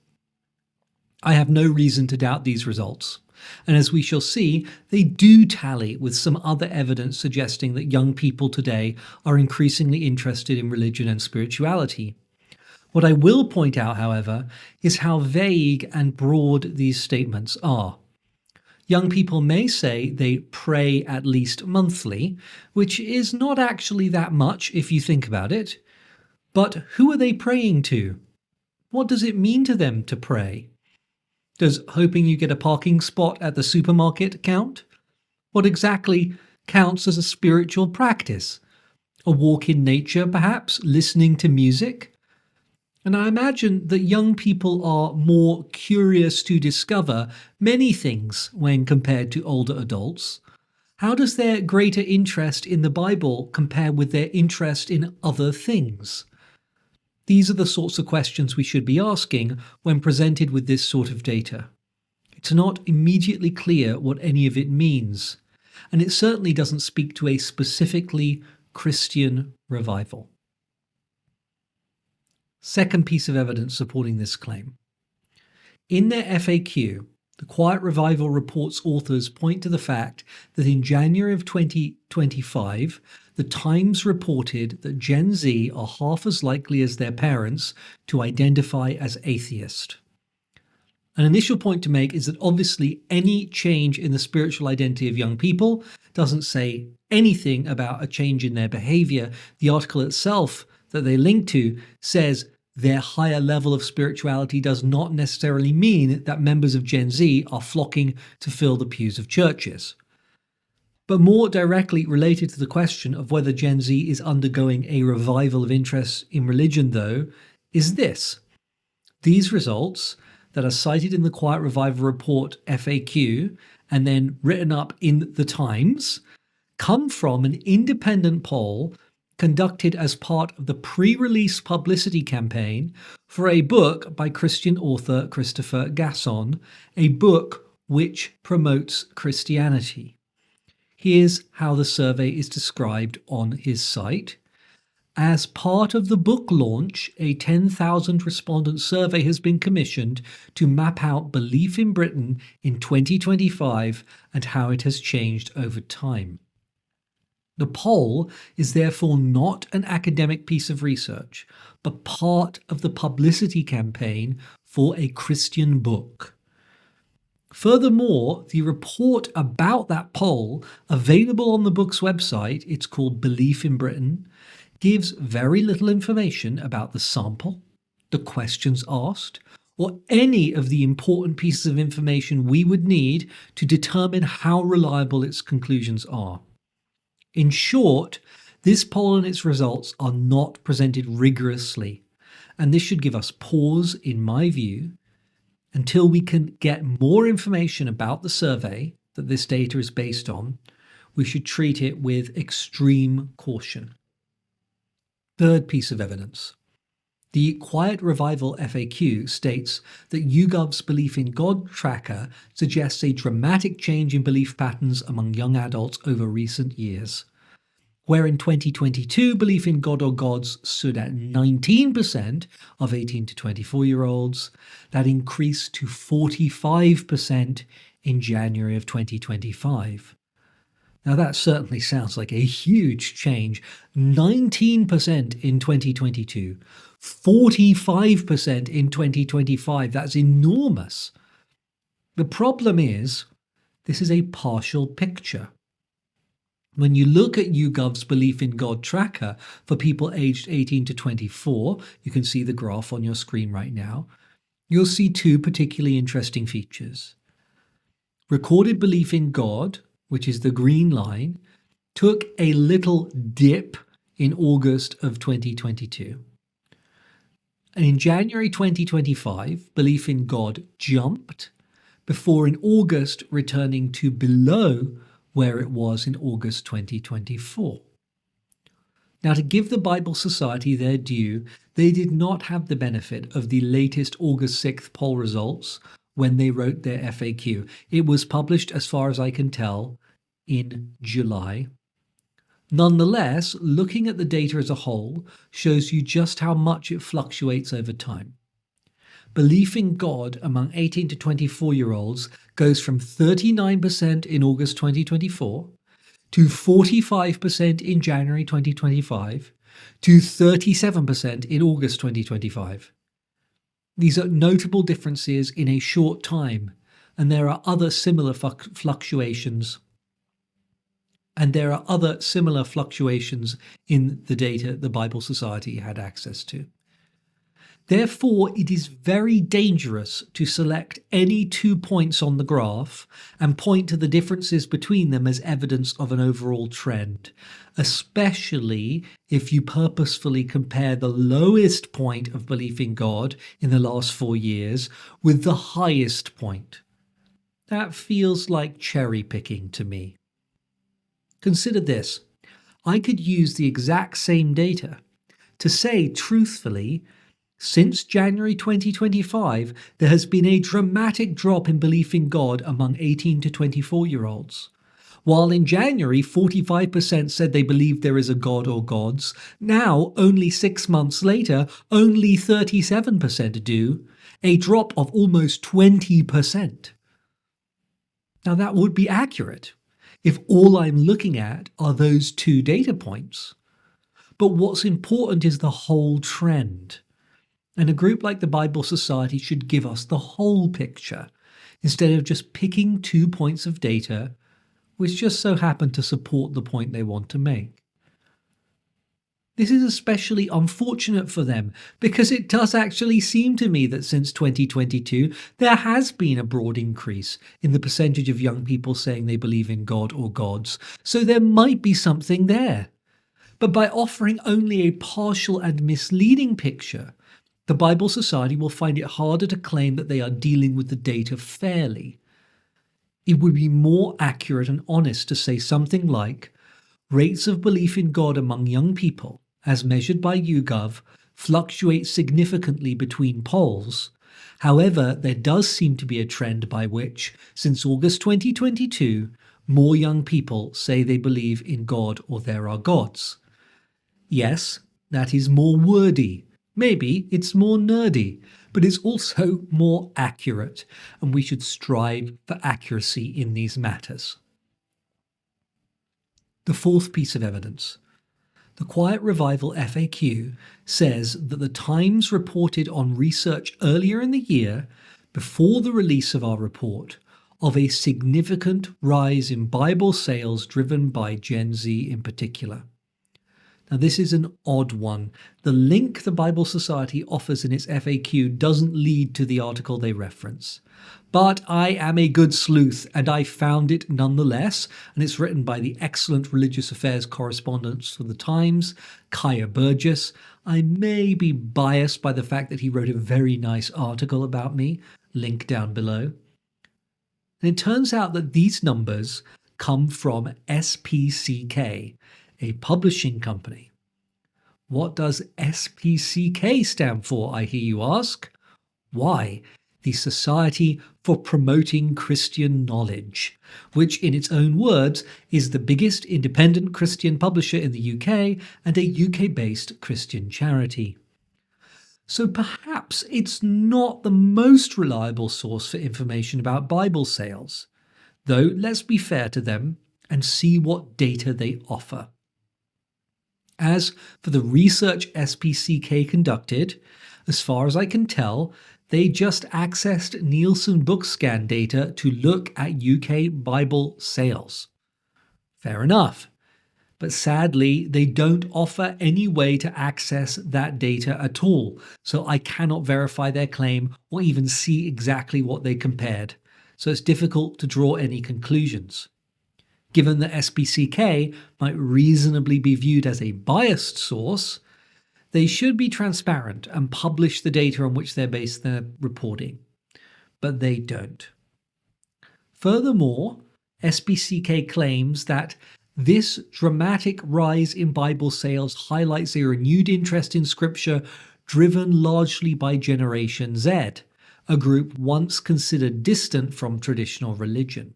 S1: I have no reason to doubt these results. And as we shall see, they do tally with some other evidence suggesting that young people today are increasingly interested in religion and spirituality. What I will point out, however, is how vague and broad these statements are. Young people may say they pray at least monthly, which is not actually that much if you think about it. But who are they praying to? What does it mean to them to pray? Does hoping you get a parking spot at the supermarket count? What exactly counts as a spiritual practice? A walk in nature, perhaps? Listening to music? And I imagine that young people are more curious to discover many things when compared to older adults. How does their greater interest in the Bible compare with their interest in other things? These are the sorts of questions we should be asking when presented with this sort of data. It's not immediately clear what any of it means, and it certainly doesn't speak to a specifically Christian revival. Second piece of evidence supporting this claim. In their FAQ, the Quiet Revival Report's authors point to the fact that in January of 2025, the Times reported that Gen Z are half as likely as their parents to identify as atheist. An initial point to make is that obviously any change in the spiritual identity of young people doesn't say anything about a change in their behavior. The article itself that they link to says their higher level of spirituality does not necessarily mean that members of Gen Z are flocking to fill the pews of churches. But more directly related to the question of whether Gen Z is undergoing a revival of interest in religion, though, is this. These results that are cited in the Quiet Revival Report FAQ and then written up in the Times come from an independent poll conducted as part of the pre-release publicity campaign for a book by Christian author Christopher Gasson, a book which promotes Christianity. Here's how the survey is described on his site. As part of the book launch, a 10,000 respondent survey has been commissioned to map out belief in Britain in 2025 and how it has changed over time. The poll is therefore not an academic piece of research, but part of the publicity campaign for a Christian book. Furthermore, the report about that poll, available on the book's website, it's called Belief in Britain, gives very little information about the sample, the questions asked, or any of the important pieces of information we would need to determine how reliable its conclusions are. In short, this poll and its results are not presented rigorously, and this should give us pause, in my view, until we can get more information about the survey that this data is based on. We should treat it with extreme caution. Third piece of evidence. The Quiet Revival FAQ states that YouGov's Belief in God tracker suggests a dramatic change in belief patterns among young adults over recent years. Where in 2022, belief in God or gods stood at 19% of 18 to 24-year-olds, that increased to 45% in January of 2025. Now that certainly sounds like a huge change. 19% in 2022, 45% in 2025. That's enormous. The problem is, this is a partial picture. When you look at YouGov's Belief in God tracker for people aged 18 to 24, you can see the graph on your screen right now, you'll see two particularly interesting features. Recorded belief in God, which is the green line, took a little dip in August of 2022. And in January 2025, belief in God jumped before in August returning to below where it was in August 2024. Now, to give the Bible Society their due, they did not have the benefit of the latest August 6th poll results when they wrote their FAQ. It was published, as far as I can tell, in July. Nonetheless, looking at the data as a whole shows you just how much it fluctuates over time. Belief in God among 18 to 24-year-olds goes from 39% in August 2024 to 45% in January 2025 to 37% in August 2025. These are notable differences in a short time, and there are other similar fluctuations. And there are other similar fluctuations in the data the Bible Society had access to. Therefore, it is very dangerous to select any 2 points on the graph and point to the differences between them as evidence of an overall trend, especially if you purposefully compare the lowest point of belief in God in the last 4 years with the highest point. That feels like cherry picking to me. Consider this. I could use the exact same data to say truthfully, since January 2025, there has been a dramatic drop in belief in God among 18 to 24-year-olds. While in January, 45% said they believed there is a God or gods, now, only 6 months later, only 37% do, a drop of almost 20%. Now, that would be accurate if all I'm looking at are those 2 data points. But what's important is the whole trend. And a group like the Bible Society should give us the whole picture, instead of just picking 2 points of data which just so happen to support the point they want to make. This is especially unfortunate for them because it does actually seem to me that since 2022 there has been a broad increase in the percentage of young people saying they believe in God or gods, so there might be something there. But by offering only a partial and misleading picture, the Bible Society will find it harder to claim that they are dealing with the data fairly. It would be more accurate and honest to say something like, rates of belief in God among young people, as measured by YouGov, fluctuate significantly between polls. However, there does seem to be a trend by which, since August 2022, more young people say they believe in God or there are gods. Yes, that is more wordy. Maybe it's more nerdy, but it's also more accurate, and we should strive for accuracy in these matters. The fourth piece of evidence. The Quiet Revival FAQ says that the Times reported on research earlier in the year, before the release of our report, of a significant rise in Bible sales driven by Gen Z in particular. Now, this is an odd one. The link the Bible Society offers in its FAQ doesn't lead to the article they reference. But I am a good sleuth, and I found it nonetheless, and it's written by the excellent religious affairs correspondent for the Times, Kaya Burgess. I may be biased by the fact that he wrote a very nice article about me, link down below. And it turns out that these numbers come from SPCK, a publishing company. What does SPCK stand for, I hear you ask? Why, the Society for Promoting Christian Knowledge, which in its own words is the biggest independent Christian publisher in the UK and a UK-based Christian charity. So perhaps it's not the most reliable source for information about Bible sales, though let's be fair to them and see what data they offer. As for the research SPCK conducted, as far as I can tell, they just accessed Nielsen BookScan data to look at UK Bible sales. Fair enough. But sadly, they don't offer any way to access that data at all, so I cannot verify their claim or even see exactly what they compared, so it's difficult to draw any conclusions. Given that SPCK might reasonably be viewed as a biased source, they should be transparent and publish the data on which they base their reporting. But they don't. Furthermore, SPCK claims that This dramatic rise in Bible sales highlights a renewed interest in Scripture driven largely by Generation Z, a group once considered distant from traditional religion.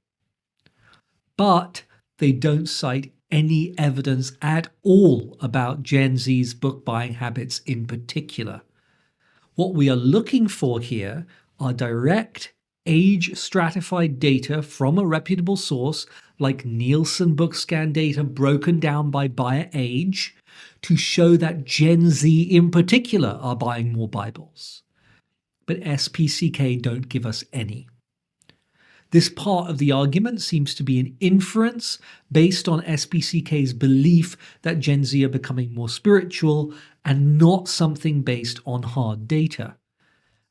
S1: But they don't cite any evidence at all about Gen Z's book buying habits in particular. What we are looking for here are direct, age-stratified data from a reputable source like Nielsen BookScan data broken down by buyer age to show that Gen Z in particular are buying more Bibles. But SPCK don't give us any. This part of the argument seems to be an inference based on SPCK's belief that Gen Z are becoming more spiritual and not something based on hard data.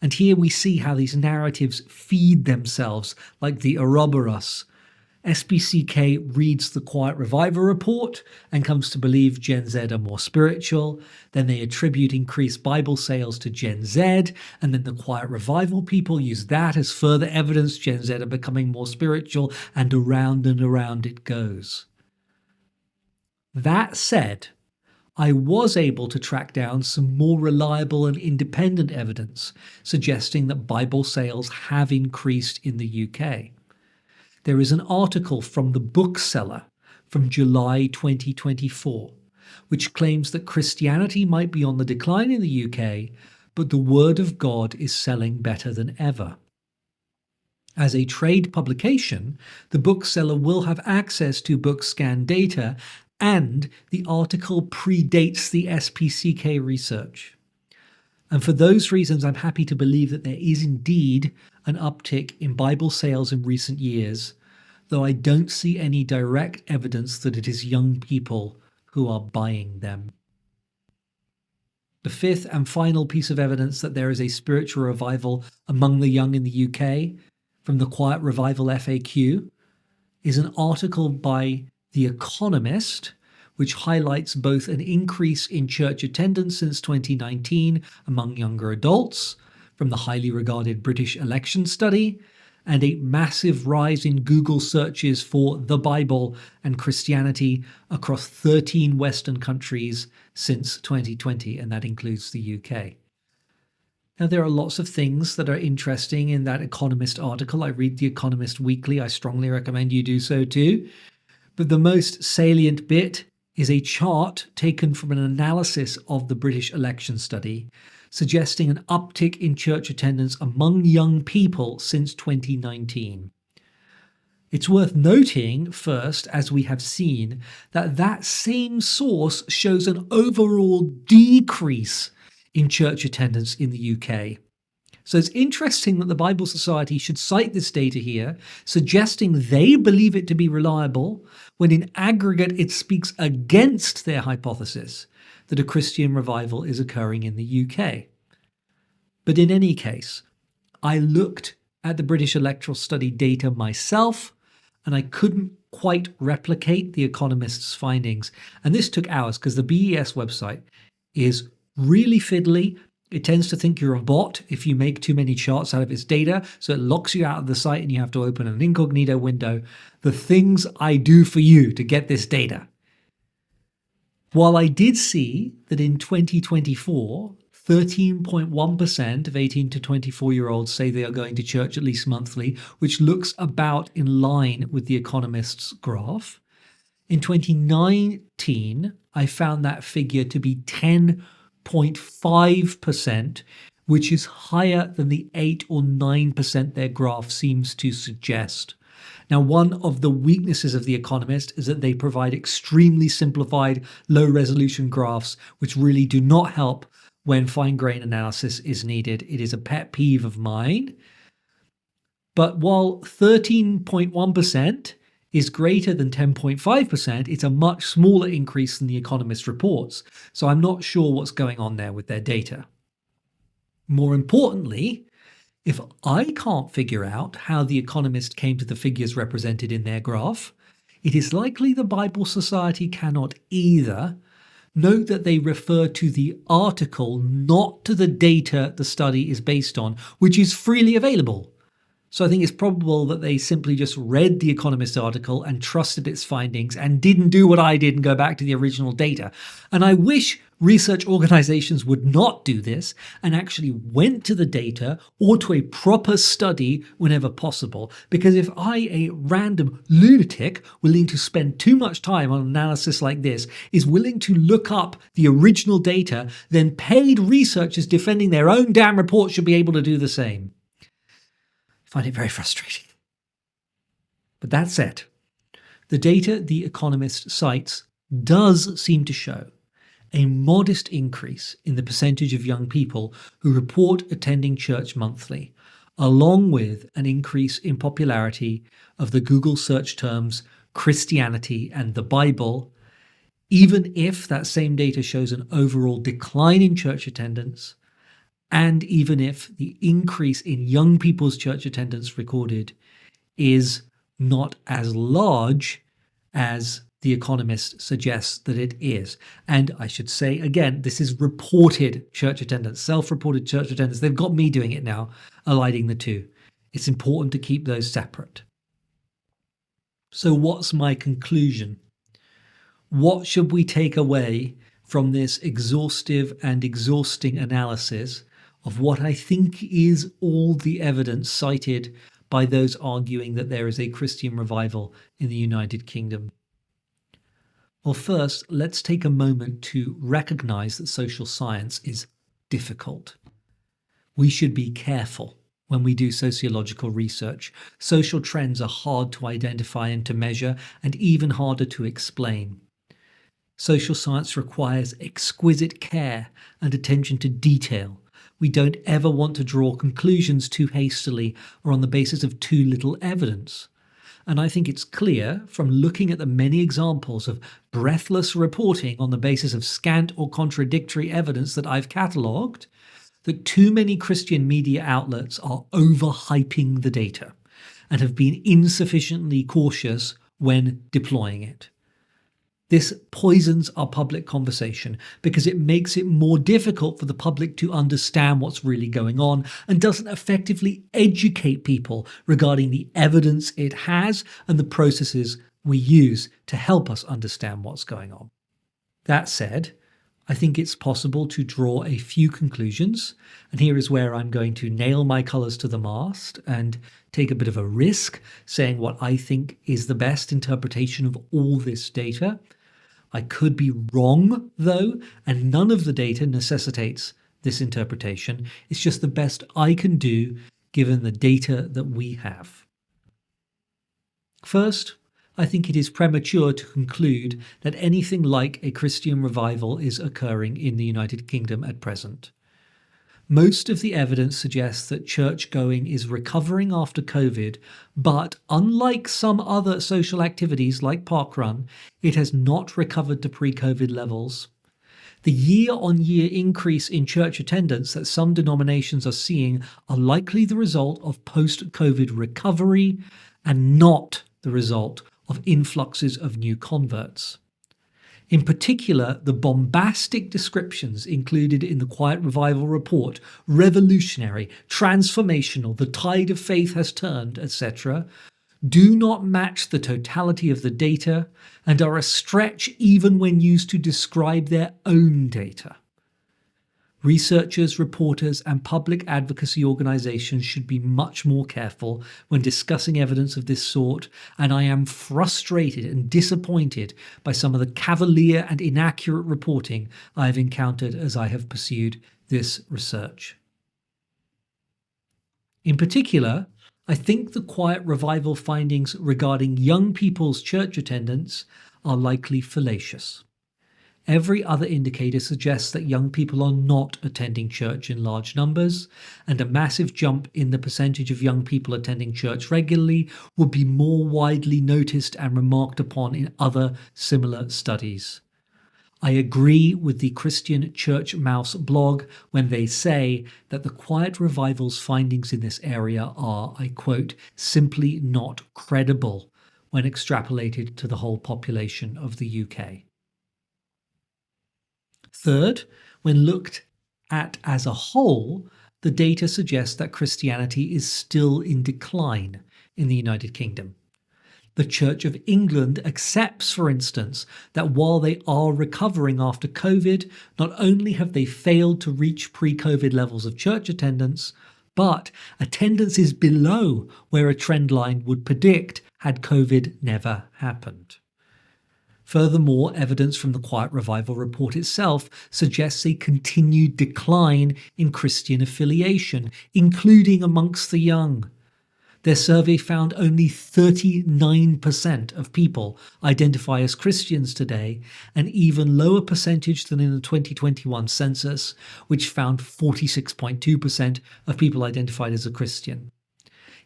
S1: And here we see how these narratives feed themselves like the Ouroboros. SPCK reads the Quiet Revival report and comes to believe Gen Z are more spiritual. Then they attribute increased Bible sales to Gen Z, and then the Quiet Revival people use that as further evidence Gen Z are becoming more spiritual, and around it goes. That said, I was able to track down some more reliable and independent evidence suggesting that Bible sales have increased in the UK. There is an article from The Bookseller from July 2024, which claims that Christianity might be on the decline in the UK, but the Word of God is selling better than ever. As a trade publication, The Bookseller will have access to BookScan data, and the article predates the SPCK research. And for those reasons, I'm happy to believe that there is indeed an uptick in Bible sales in recent years, though I don't see any direct evidence that it is young people who are buying them. The fifth and final piece of evidence that there is a spiritual revival among the young in the UK, from the Quiet Revival FAQ, is an article by The Economist, which highlights both an increase in church attendance since 2019 among younger adults from the highly regarded British election study, and a massive rise in Google searches for the Bible and Christianity across 13 Western countries since 2020, and that includes the UK. Now, there are lots of things that are interesting in that Economist article. I read The Economist weekly. I strongly recommend you do so too. But the most salient bit is a chart taken from an analysis of the British election study, suggesting an uptick in church attendance among young people since 2019. It's worth noting first, as we have seen, that that same source shows an overall decrease in church attendance in the UK. So it's interesting that the Bible Society should cite this data here, suggesting they believe it to be reliable, when in aggregate it speaks against their hypothesis that a Christian revival is occurring in the UK. But in any case, I looked at the British electoral study data myself, and I couldn't quite replicate The Economist's findings. And this took hours because the BES website is really fiddly. It tends to think you're a bot if you make too many charts out of its data, so it locks you out of the site and you have to open an incognito window. The things I do for you to get this data. While I did see that in 2024, 13.1% of 18 to 24-year-olds say they are going to church at least monthly, which looks about in line with The Economist's graph. In 2019, I found that figure to be 10.5%, which is higher than the 8 or 9% their graph seems to suggest. Now, one of the weaknesses of The Economist is that they provide extremely simplified, low-resolution graphs, which really do not help when fine-grained analysis is needed. It is a pet peeve of mine. But while 13.1% is greater than 10.5%, it's a much smaller increase than The Economist reports. So I'm not sure what's going on there with their data. More importantly, if I can't figure out how The Economist came to the figures represented in their graph, it is likely the Bible Society cannot either. Note that they refer to the article, not to the data the study is based on, which is freely available. So I think it's probable that they simply just read the Economist article and trusted its findings and didn't do what I did and go back to the original data. And I wish research organizations would not do this and actually went to the data or to a proper study whenever possible. Because if I, a random lunatic willing to spend too much time on analysis like this, is willing to look up the original data, then paid researchers defending their own damn report should be able to do the same. I find it very frustrating. But that said, the data The Economist cites does seem to show a modest increase in the percentage of young people who report attending church monthly, along with an increase in popularity of the Google search terms Christianity and the Bible, even if that same data shows an overall decline in church attendance, and even if the increase in young people's church attendance recorded is not as large as The Economist suggests that it is. And I should say, again, this is reported church attendance, self-reported church attendance. They've got me doing it now, aligning the two. It's important to keep those separate. So what's my conclusion? What should we take away from this exhaustive and exhausting analysis of what I think is all the evidence cited by those arguing that there is a Christian revival in the United Kingdom? Well, first, let's take a moment to recognize that social science is difficult. We should be careful when we do sociological research. Social trends are hard to identify and to measure, and even harder to explain. Social science requires exquisite care and attention to detail. We don't ever want to draw conclusions too hastily or on the basis of too little evidence. And I think it's clear from looking at the many examples of breathless reporting on the basis of scant or contradictory evidence that I've catalogued, that too many Christian media outlets are overhyping the data and have been insufficiently cautious when deploying it. This poisons our public conversation because it makes it more difficult for the public to understand what's really going on and doesn't effectively educate people regarding the evidence it has and the processes we use to help us understand what's going on. That said, I think it's possible to draw a few conclusions, and here is where I'm going to nail my colours to the mast and take a bit of a risk, saying what I think is the best interpretation of all this data. I could be wrong, though, and none of the data necessitates this interpretation. It's just the best I can do given the data that we have. First, I think it is premature to conclude that anything like a Christian revival is occurring in the United Kingdom at present. Most of the evidence suggests that church-going is recovering after COVID, but unlike some other social activities like parkrun, it has not recovered to pre-COVID levels. The year-on-year increase in church attendance that some denominations are seeing are likely the result of post-COVID recovery and not the result of influxes of new converts. In particular, the bombastic descriptions included in the Quiet Revival report, revolutionary, transformational, the tide of faith has turned, etc., do not match the totality of the data and are a stretch even when used to describe their own data. Researchers, reporters, and public advocacy organisations should be much more careful when discussing evidence of this sort, and I am frustrated and disappointed by some of the cavalier and inaccurate reporting I have encountered as I have pursued this research. In particular, I think the Quiet Revival findings regarding young people's church attendance are likely fallacious. Every other indicator suggests that young people are not attending church in large numbers, and a massive jump in the percentage of young people attending church regularly would be more widely noticed and remarked upon in other similar studies. I agree with the Christian Church Mouse blog when they say that the Quiet Revival's findings in this area are, I quote, simply not credible when extrapolated to the whole population of the UK. Third, when looked at as a whole, the data suggests that Christianity is still in decline in the United Kingdom. The Church of England accepts, for instance, that while they are recovering after COVID, not only have they failed to reach pre-COVID levels of church attendance, but attendance is below where a trend line would predict had COVID never happened. Furthermore, evidence from the Quiet Revival report itself suggests a continued decline in Christian affiliation, including amongst the young. Their survey found only 39% of people identify as Christians today, an even lower percentage than in the 2021 census, which found 46.2% of people identified as a Christian.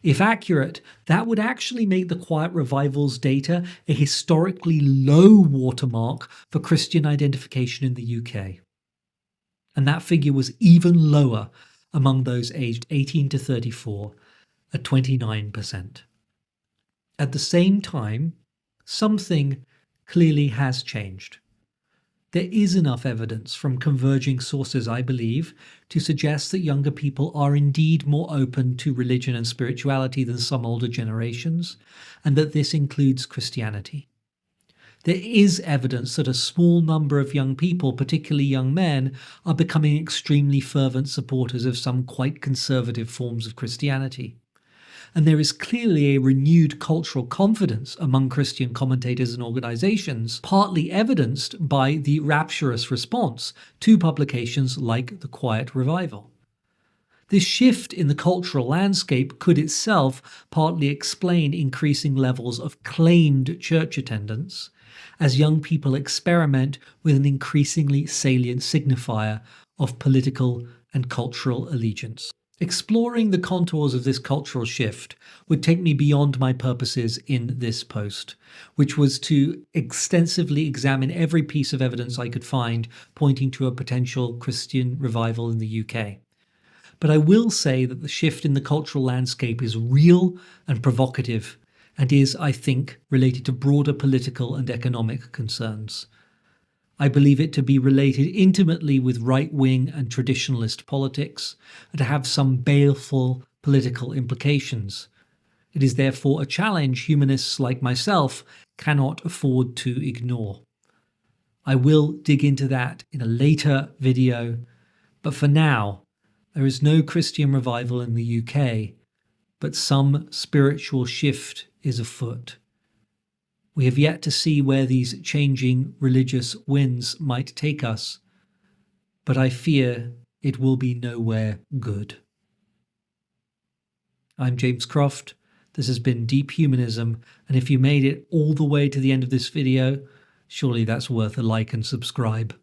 S1: If accurate, that would actually make the Quiet Revival's data a historically low watermark for Christian identification in the UK. And that figure was even lower among those aged 18 to 34, at 29%. At the same time, something clearly has changed. There is enough evidence from converging sources, I believe, to suggest that younger people are indeed more open to religion and spirituality than some older generations, and that this includes Christianity. There is evidence that a small number of young people, particularly young men, are becoming extremely fervent supporters of some quite conservative forms of Christianity. And there is clearly a renewed cultural confidence among Christian commentators and organizations, partly evidenced by the rapturous response to publications like The Quiet Revival. This shift in the cultural landscape could itself partly explain increasing levels of claimed church attendance, as young people experiment with an increasingly salient signifier of political and cultural allegiance. Exploring the contours of this cultural shift would take me beyond my purposes in this post, which was to extensively examine every piece of evidence I could find pointing to a potential Christian revival in the UK. But I will say that the shift in the cultural landscape is real and provocative, and is, I think, related to broader political and economic concerns. I believe it to be related intimately with right-wing and traditionalist politics, and to have some baleful political implications. It is therefore a challenge humanists like myself cannot afford to ignore. I will dig into that in a later video, but for now, there is no Christian revival in the UK, but some spiritual shift is afoot. We have yet to see where these changing religious winds might take us, but I fear it will be nowhere good. I'm James Croft. This has been Deep Humanism, and if you made it all the way to the end of this video, surely that's worth a like and subscribe.